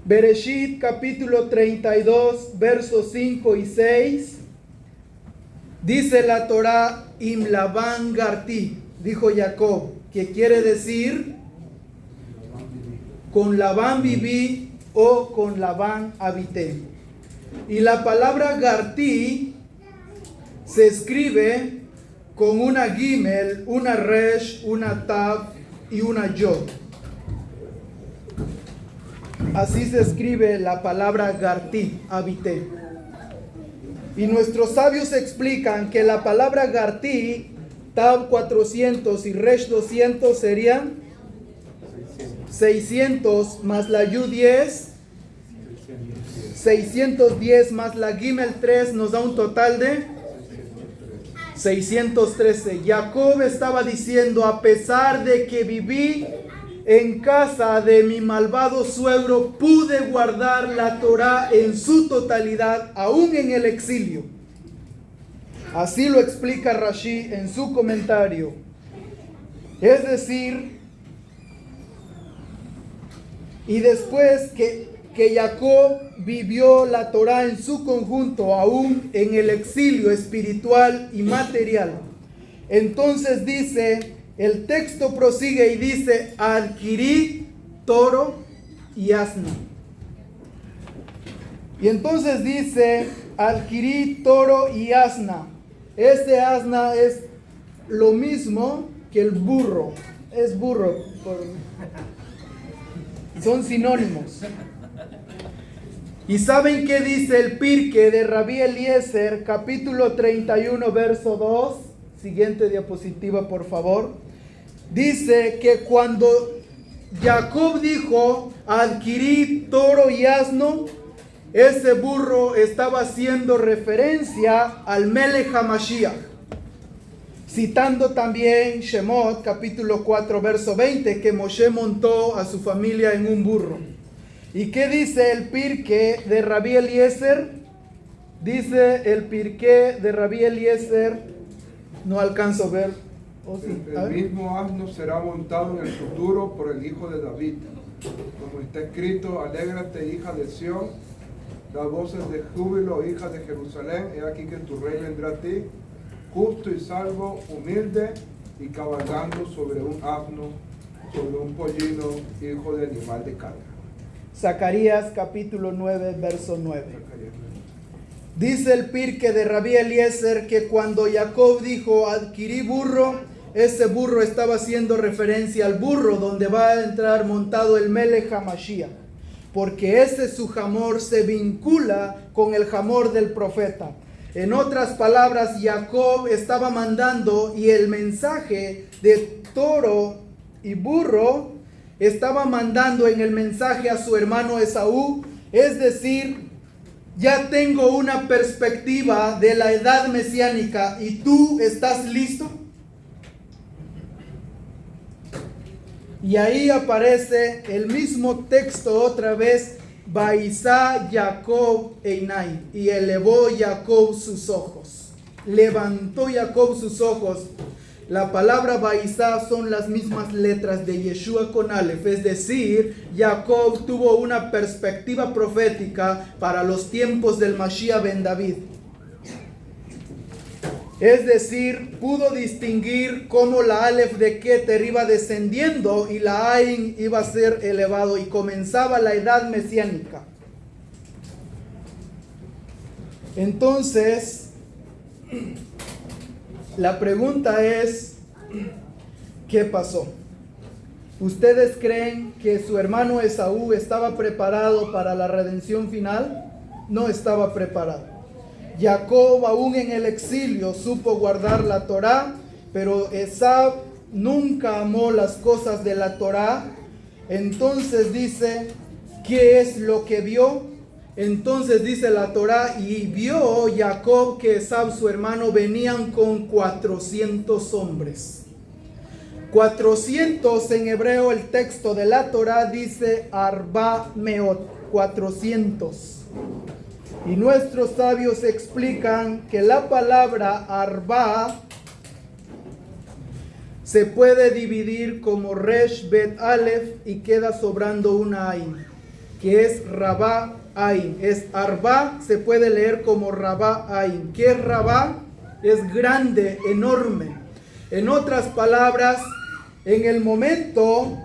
Bereshit capítulo 32, versos 5 y 6. Dice la Torah, Im Labán Garti, dijo Jacob, que quiere decir, con Labán viví o con Labán habité. Y la palabra Garti se escribe con una Gimel, una Resh, una Tav y una Yod. Así se escribe la palabra Garti, habité. Y nuestros sabios explican que la palabra Garti, Tav 400 y Resh 200 serían 600 más la Yud 10, 610 más la Gimel 3 nos da un total de 613. Jacob estaba diciendo, a pesar de que viví en casa de mi malvado suegro, pude guardar la Torah en su totalidad, aún en el exilio. Así lo explica Rashi en su comentario. Es decir, y después que Jacob vivió la Torah en su conjunto, aún en el exilio espiritual y material. Entonces dice, el texto prosigue y dice, adquirí toro y asna. Y entonces dice, adquirí toro y asna. Este asna es lo mismo que el burro. Es burro. Son sinónimos. ¿Y saben qué dice el Pirke de Rabbi Eliezer, capítulo 31, verso 2? Siguiente diapositiva, por favor. Dice que cuando Jacob dijo, adquirí toro y asno, ese burro estaba haciendo referencia al Melech HaMashiach. Citando también Shemot, capítulo 4, verso 20, que Moshe montó a su familia en un burro. ¿Y qué dice el Pirke de Rabbi Eliezer? Dice el Pirke de Rabbi Eliezer, no alcanzo a ver. El mismo asno será montado en el futuro por el hijo de David. Como está escrito, alégrate, hija de Sión, da voces de júbilo, hija de Jerusalén. He aquí que tu rey vendrá a ti, justo y salvo, humilde y cabalgando sobre un asno, sobre un pollino, hijo de animal de carga. Zacarías capítulo 9, verso 9. Dice el Pirke de Rabbi Eliezer que cuando Jacob dijo, adquirí burro, ese burro estaba haciendo referencia al burro donde va a entrar montado el Melech HaMashiach, porque ese su jamor se vincula con el jamor del profeta. En otras palabras, Jacob estaba mandando, y el mensaje de toro y burro estaba mandando en el mensaje a su hermano Esaú, es decir, ya tengo una perspectiva de la edad mesiánica y tú estás listo. Y ahí aparece el mismo texto otra vez, Baizá Jacob Einai, y elevó Jacob sus ojos. Levantó Jacob sus ojos. La palabra Baizá son las mismas letras de Yeshua con Aleph, es decir, Jacob tuvo una perspectiva profética para los tiempos del Mashiach ben David. Es decir, pudo distinguir cómo la Aleph de Keter iba descendiendo y la Ain iba a ser elevado y comenzaba la edad mesiánica. Entonces, la pregunta es, ¿qué pasó? ¿Ustedes creen que su hermano Esaú estaba preparado para la redención final? No estaba preparado. Jacob, aún en el exilio, supo guardar la Torá, pero Esaú nunca amó las cosas de la Torá. Entonces dice, ¿qué es lo que vio? Entonces dice la Torá, y vio Jacob que Esaú, su hermano, venían con 400 hombres. 400 en hebreo, el texto de la Torá dice Arba Meot, 400. Y nuestros sabios explican que la palabra Arba se puede dividir como Resh Bet Aleph y queda sobrando una Ain, que es Rabá Ain. Es Arba, se puede leer como Rabá Ain. ¿Qué es Rabá? Es grande, enorme. En otras palabras, en el momento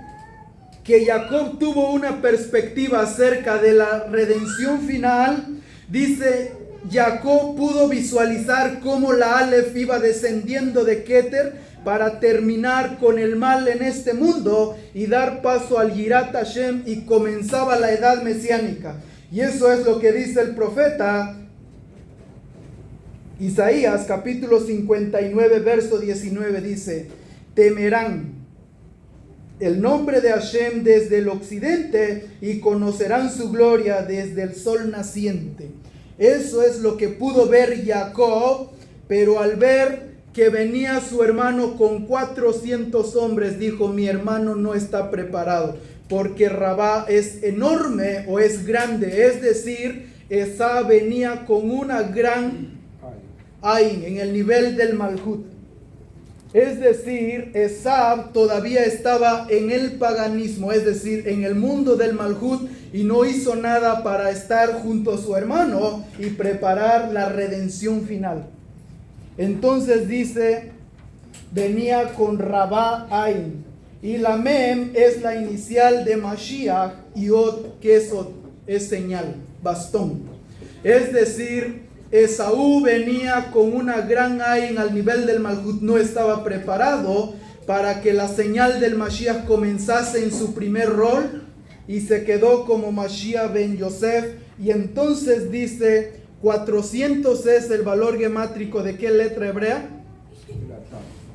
que Jacob tuvo una perspectiva acerca de la redención final, dice, Jacob pudo visualizar cómo la Aleph iba descendiendo de Keter para terminar con el mal en este mundo y dar paso al Yirat Hashem, y comenzaba la edad mesiánica. Y eso es lo que dice el profeta Isaías, capítulo 59, verso 19, dice, temerán el nombre de Hashem desde el occidente y conocerán su gloria desde el sol naciente. Eso es lo que pudo ver Jacob, pero al ver que venía su hermano con 400 hombres, dijo, mi hermano no está preparado, porque Rabá es enorme o es grande, es decir, Esaú venía con una gran Ain en el nivel del Malhut. Es decir, Esaú todavía estaba en el paganismo, es decir, en el mundo del Malhut, y no hizo nada para estar junto a su hermano y preparar la redención final. Entonces dice, venía con Rabá Ain, y la Mem es la inicial de Mashiach, y Od, que es Od, es señal, bastón. Es decir, Esaú venía con una gran Ain al nivel del Malhut, no estaba preparado para que la señal del Mashiach comenzase en su primer rol, y se quedó como Mashiach ben Yosef. Y entonces dice, 400 es el valor gemátrico de ¿qué letra hebrea?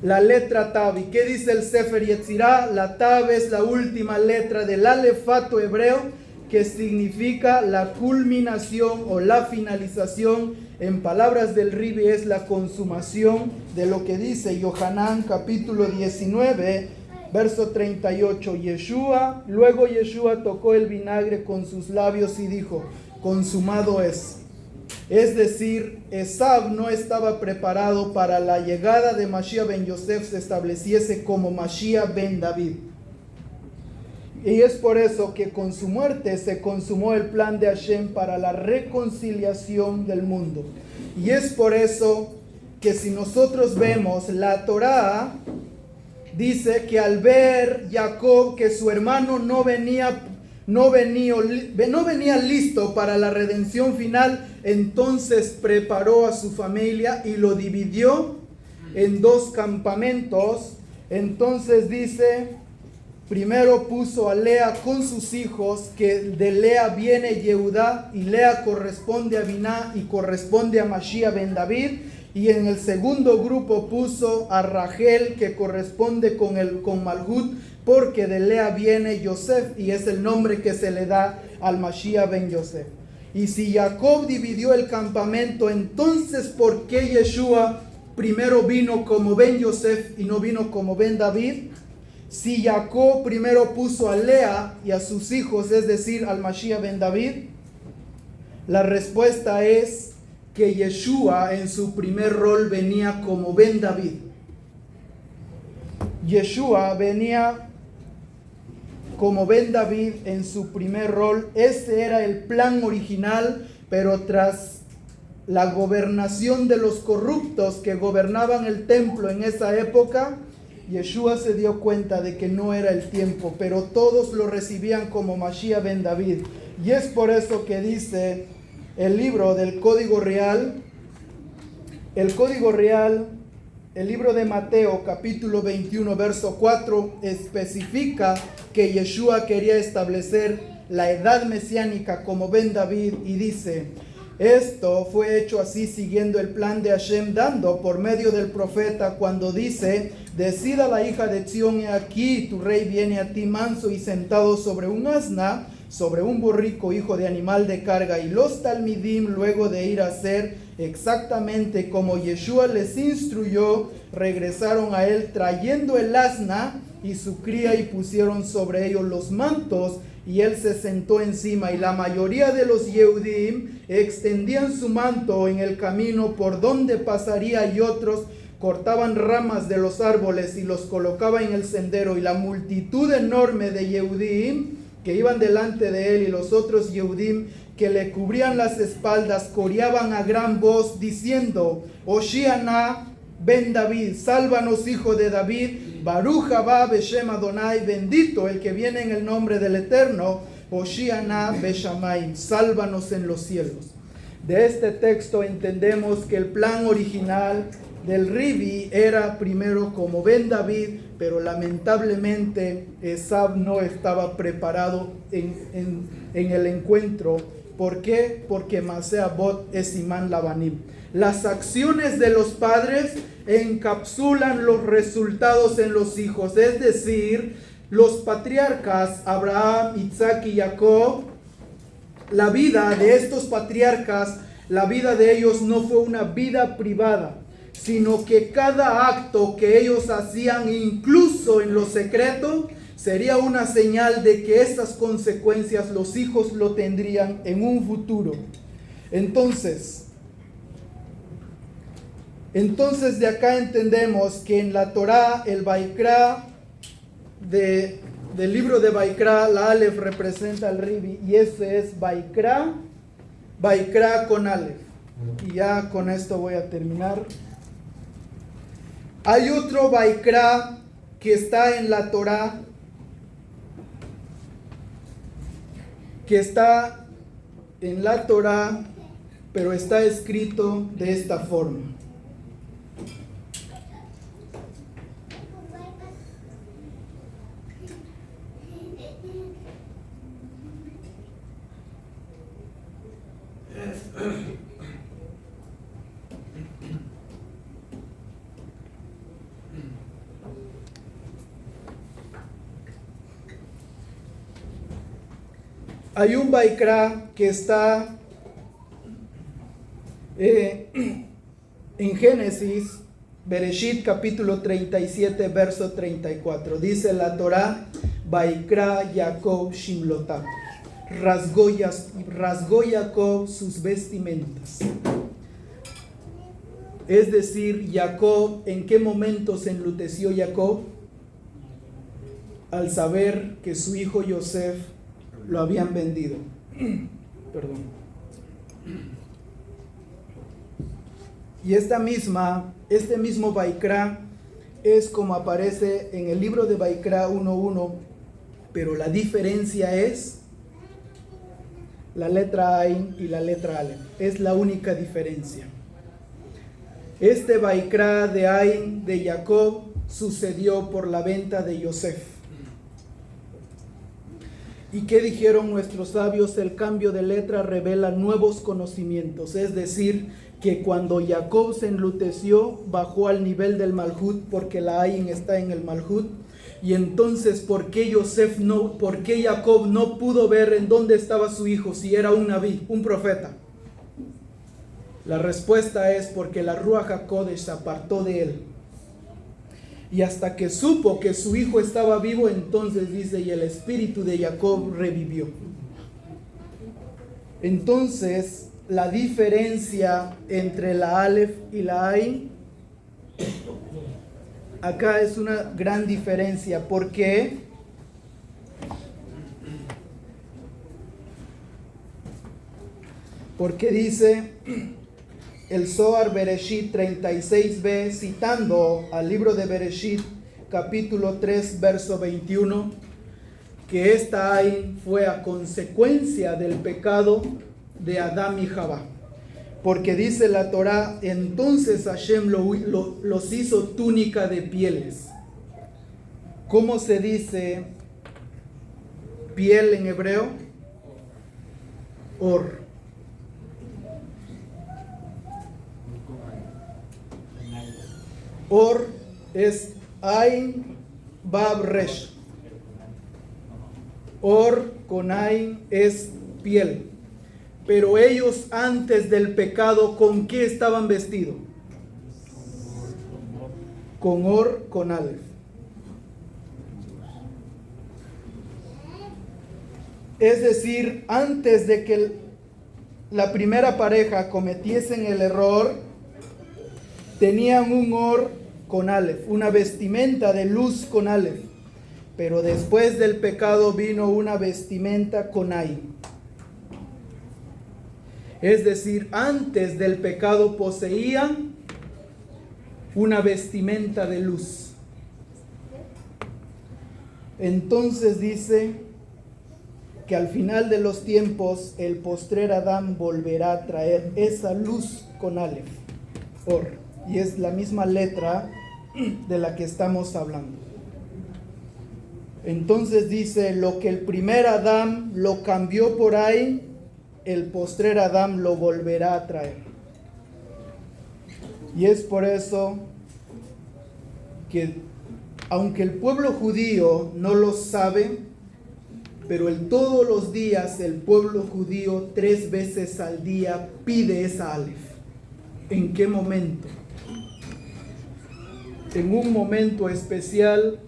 La letra Tav. ¿Y qué dice el Sefer Yetzirah? La Tav es la última letra del alefato hebreo, que significa la culminación o la finalización. En palabras del Ribi, es la consumación de lo que dice Yohanan capítulo 19, verso 38. Luego Yeshua tocó el vinagre con sus labios y dijo, consumado es. Es decir, Esaú no estaba preparado para la llegada de Mashiach ben Yosef se estableciese como Mashiach ben David. Y es por eso que con su muerte se consumó el plan de Hashem para la reconciliación del mundo. Y es por eso que si nosotros vemos la Torá, dice que al ver Jacob que su hermano no venía listo para la redención final, entonces preparó a su familia y lo dividió en dos campamentos. Entonces dice, primero puso a Lea con sus hijos, que de Lea viene Yehudá, y Lea corresponde a Biná y corresponde a Mashiach ben David. Y en el segundo grupo puso a Rachel, que corresponde con Malhut, porque de Lea viene Yosef, y es el nombre que se le da al Mashiach ben Yosef. Y si Jacob dividió el campamento, entonces ¿por qué Yeshua primero vino como ben Yosef y no vino como ben David? Si Jacob primero puso a Lea y a sus hijos, es decir, al Mashiach ben David, la respuesta es que Yeshua en su primer rol venía como ben David. Yeshua venía como ben David en su primer rol. Ese era el plan original, pero tras la gobernación de los corruptos que gobernaban el templo en esa época, Yeshua se dio cuenta de que no era el tiempo, pero todos lo recibían como Mashiach ben David. Y es por eso que dice el libro del Código Real, el libro de Mateo capítulo 21 verso 4 especifica que Yeshua quería establecer la edad mesiánica como Ben David y dice: esto fue hecho así siguiendo el plan de Hashem, dando por medio del profeta cuando dice: decida la hija de Sión, he aquí tu rey viene a ti manso y sentado sobre un asna, sobre un borrico, hijo de animal de carga. Y los talmidim, luego de ir a hacer exactamente como Yeshua les instruyó, regresaron a él trayendo el asna y su cría y pusieron sobre ellos los mantos y él se sentó encima. Y la mayoría de los Yehudim extendían su manto en el camino por donde pasaría y otros cortaban ramas de los árboles y los colocaban en el sendero. Y la multitud enorme de Yehudim que iban delante de él y los otros Yehudim que le cubrían las espaldas coreaban a gran voz diciendo: Hoshiana ben David, sálvanos hijo de David, Baruch haba beshem Adonai, bendito el que viene en el nombre del Eterno, Hoshiana beshamayim, sálvanos en los cielos. De este texto entendemos que el plan original del Ribi era primero como Ben David, pero lamentablemente Esab no estaba preparado en el encuentro. ¿Por qué? Porque Masea Bot es Simán Labanim. Las acciones de los padres encapsulan los resultados en los hijos, es decir, los patriarcas Abraham, Isaac y Jacob. La vida de estos patriarcas, la vida de ellos no fue una vida privada, sino que cada acto que ellos hacían, incluso en lo secreto, sería una señal de que estas consecuencias los hijos lo tendrían en un futuro. Entonces de acá entendemos que en la Torá, el Vaikra del libro de Vaikra, la Aleph representa al Ribi, y ese es Vaikra con Aleph. Y ya con esto voy a terminar. Hay otro Vaikra que está en la Torá, pero está escrito de esta forma. Hay un Vaikra que está en Génesis, Bereshit capítulo 37, verso 34. Dice la Torá: Vaikra Jacob Shimlotav. Rasgó Jacob sus vestimentas. Es decir, Jacob, ¿en qué momento se enluteció Jacob? Al saber que su hijo Yosef lo habían vendido. Perdón. Y este mismo Vaikra es como aparece en el libro de Vaikra 1:1, pero la diferencia es la letra Ain y la letra Aleph. Es la única diferencia. Este Vaikra de Ain de Jacob sucedió por la venta de Yosef. ¿Y qué dijeron nuestros sabios? El cambio de letra revela nuevos conocimientos. Es decir, que cuando Jacob se enluteció, bajó al nivel del Malhut, porque la Ain está en el Malhut. Y entonces, ¿por qué Jacob no pudo ver en dónde estaba su hijo si era un Naví, un profeta? La respuesta es porque la Ruach HaKodesh se apartó de él. Y hasta que supo que su hijo estaba vivo, entonces dice, y el espíritu de Jacob revivió. Entonces, la diferencia entre la Aleph y la Ain, acá es una gran diferencia. ¿Por qué? Porque dice el Zohar Bereshit 36b, citando al libro de Bereshit, capítulo 3, verso 21, que esta Ain fue a consecuencia del pecado de Adán y Jabá. Porque dice la Torá, entonces Hashem los hizo túnica de pieles. ¿Cómo se dice piel en hebreo? Or. Or es Ain Bab Resh. Or con Ain es piel. Pero ellos antes del pecado, ¿con qué estaban vestidos? Con Or, con Aleph. Es decir, antes de que la primera pareja cometiesen el error, tenían un Or con Aleph, una vestimenta de luz con Aleph. Pero después del pecado vino una vestimenta con Ain. Es decir, antes del pecado poseían una vestimenta de luz. Entonces dice que al final de los tiempos el postrer Adán volverá a traer esa luz con Aleph, Or, y es la misma letra de la que estamos hablando. Entonces dice, lo que el primer Adán lo cambió por ahí, el postrer Adán lo volverá a traer. Y es por eso que, aunque el pueblo judío no lo sabe, pero todos los días el pueblo judío 3 veces al día pide esa Aleph. ¿En qué momento? En un momento especial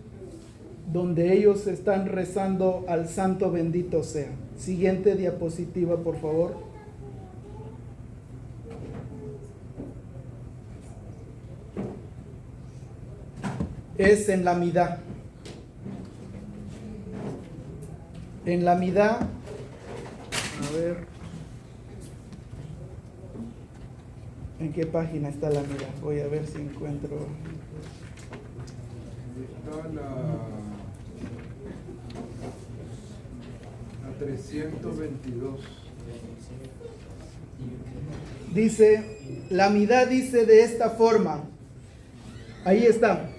donde ellos están rezando al Santo bendito sea. Siguiente diapositiva, por favor. Es en la Midá. En la Midá, a ver, ¿en qué página está la Midá? Voy a ver si encuentro. Está la 322. Dice, la Midá dice de esta forma. Ahí está.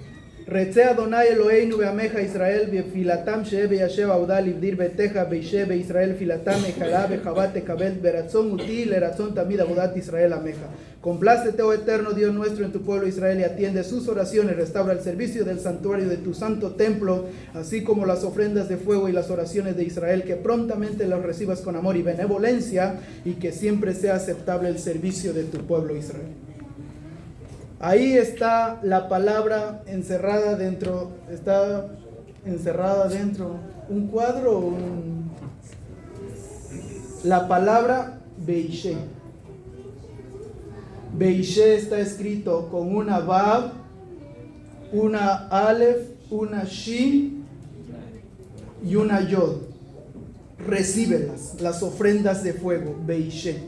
Retzea Adonai Eloheinu be'ameja Israel befilatam she'e be'yashev ha'udah livdir beteja be'ishe be'Israel filatam echará be'chavá tekabel be'ratzon uti le'ratzon tamid avodat Israel ameja. Complácete, oh eterno Dios nuestro, en tu pueblo Israel y atiende sus oraciones, restaura el servicio del santuario de tu santo templo, así como las ofrendas de fuego y las oraciones de Israel, que prontamente las recibas con amor y benevolencia y que siempre sea aceptable el servicio de tu pueblo Israel. Ahí está la palabra encerrada dentro, un cuadro, la palabra Beishe. Beishe está escrito con una Vav, una Aleph, una Shin y una Yod. Recíbelas, las ofrendas de fuego, Beishe.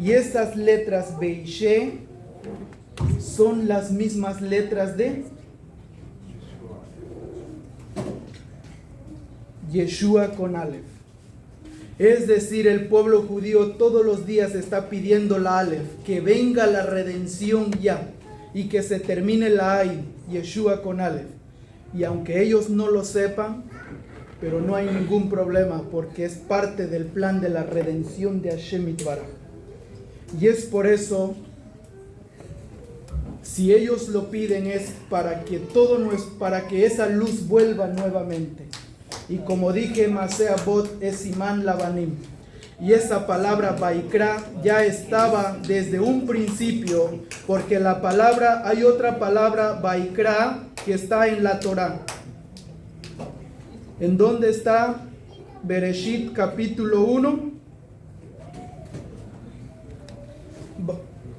Y estas letras Beishe son las mismas letras de Yeshua con Aleph. Es decir, el pueblo judío todos los días está pidiendo la Aleph, que venga la redención ya y que se termine la Ain, Yeshua con Aleph. Y aunque ellos no lo sepan, pero no hay ningún problema porque es parte del plan de la redención de Hashem Yitbaraj. Y es por eso, si ellos lo piden, es para que esa luz vuelva nuevamente. Y como dije, Masea Bot es Imán Labanim. Y esa palabra Vaikra ya estaba desde un principio, porque hay otra palabra Vaikra que está en la Torá. ¿En dónde está? Bereshit capítulo 1.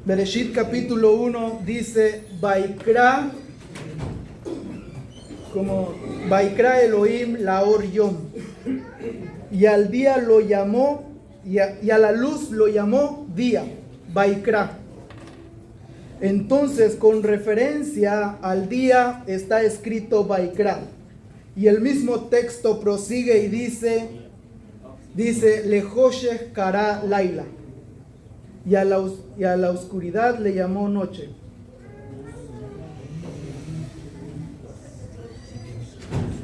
Bereshit capítulo 1 dice Vaikra, como Vaikra Elohim Laor Yom, y al día lo llamó, y a la luz lo llamó día, Vaikra. Entonces, con referencia al día está escrito Vaikra, y el mismo texto prosigue y dice Dice, Lehoshech kara laila, y a la oscuridad le llamó noche.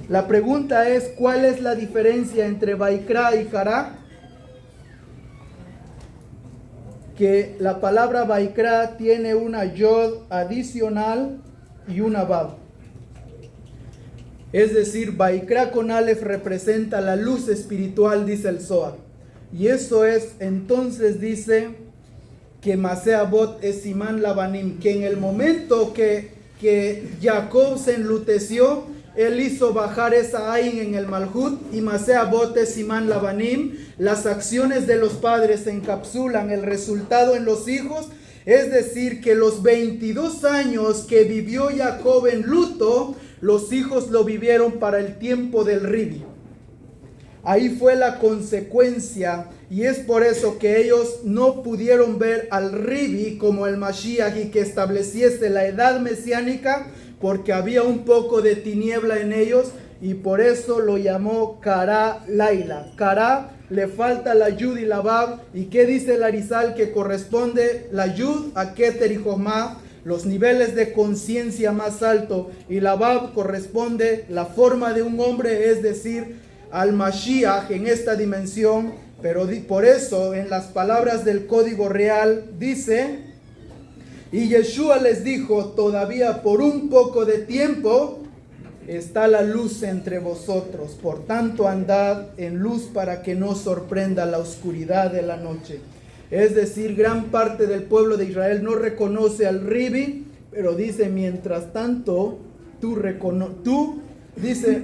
La pregunta es, ¿cuál es la diferencia entre Vaikra y Kara? Que la palabra Vaikra tiene una yod adicional y una bab. Es decir, Vaikra con Aleph representa la luz espiritual, dice el Zohar. Y eso es, entonces dice que Masea Bot es Simán Labanim, que en el momento que Jacob se enluteció, él hizo bajar esa Ain en el Malhut, y Masea Bot es Simán Labanim. Las acciones de los padres encapsulan el resultado en los hijos. Es decir, que los 22 años que vivió Jacob en luto, los hijos lo vivieron para el tiempo del Ribi. Ahí fue la consecuencia, y es por eso que ellos no pudieron ver al Ribi como el Mashiach y que estableciese la edad mesiánica, porque había un poco de tiniebla en ellos, y por eso lo llamó Kara Laila. Kara le falta la Yud y la Bab. ¿Y qué dice el Arizal? Que corresponde la Yud a Keter y Jomá, los niveles de conciencia más alto, y la Bab corresponde la forma de un hombre, es decir, al Mashiach en esta dimensión. Pero por eso en las palabras del Código Real dice, y Yeshua les dijo, todavía por un poco de tiempo está la luz entre vosotros, por tanto andad en luz para que no sorprenda la oscuridad de la noche. Es decir, gran parte del pueblo de Israel no reconoce al Ribi, pero dice, mientras tanto,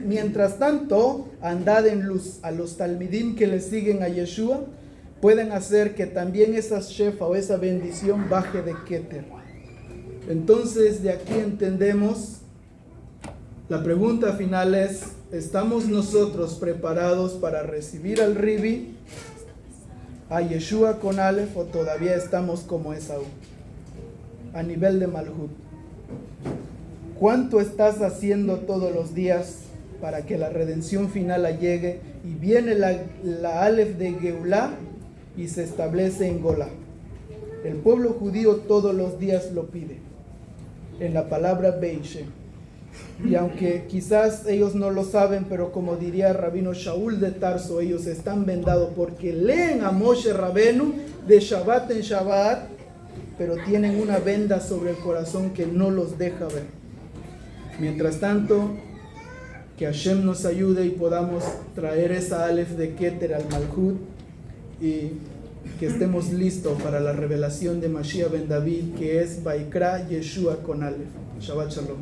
mientras tanto, andad en luz. A los talmidim que le siguen a Yeshua, pueden hacer que también esa shefa o esa bendición baje de Keter. Entonces, de aquí entendemos, la pregunta final es, ¿estamos nosotros preparados para recibir al Ribi, a Yeshua con Aleph, o todavía estamos como Esaú, a nivel de Malhut? ¿Cuánto estás haciendo todos los días para que la redención final llegue y viene la Aleph de Geulá y se establece en Golá? El pueblo judío todos los días lo pide en la palabra Beishe. Y aunque quizás ellos no lo saben, pero como diría Rabino Shaul de Tarso, ellos están vendados porque leen a Moshe Rabenu de Shabbat en Shabbat, pero tienen una venda sobre el corazón que no los deja ver. Mientras tanto, que Hashem nos ayude y podamos traer esa Aleph de Keter al Malhut, y que estemos listos para la revelación de Mashiach ben David, que es Vaikra Yeshua con Aleph. Shabbat Shalom.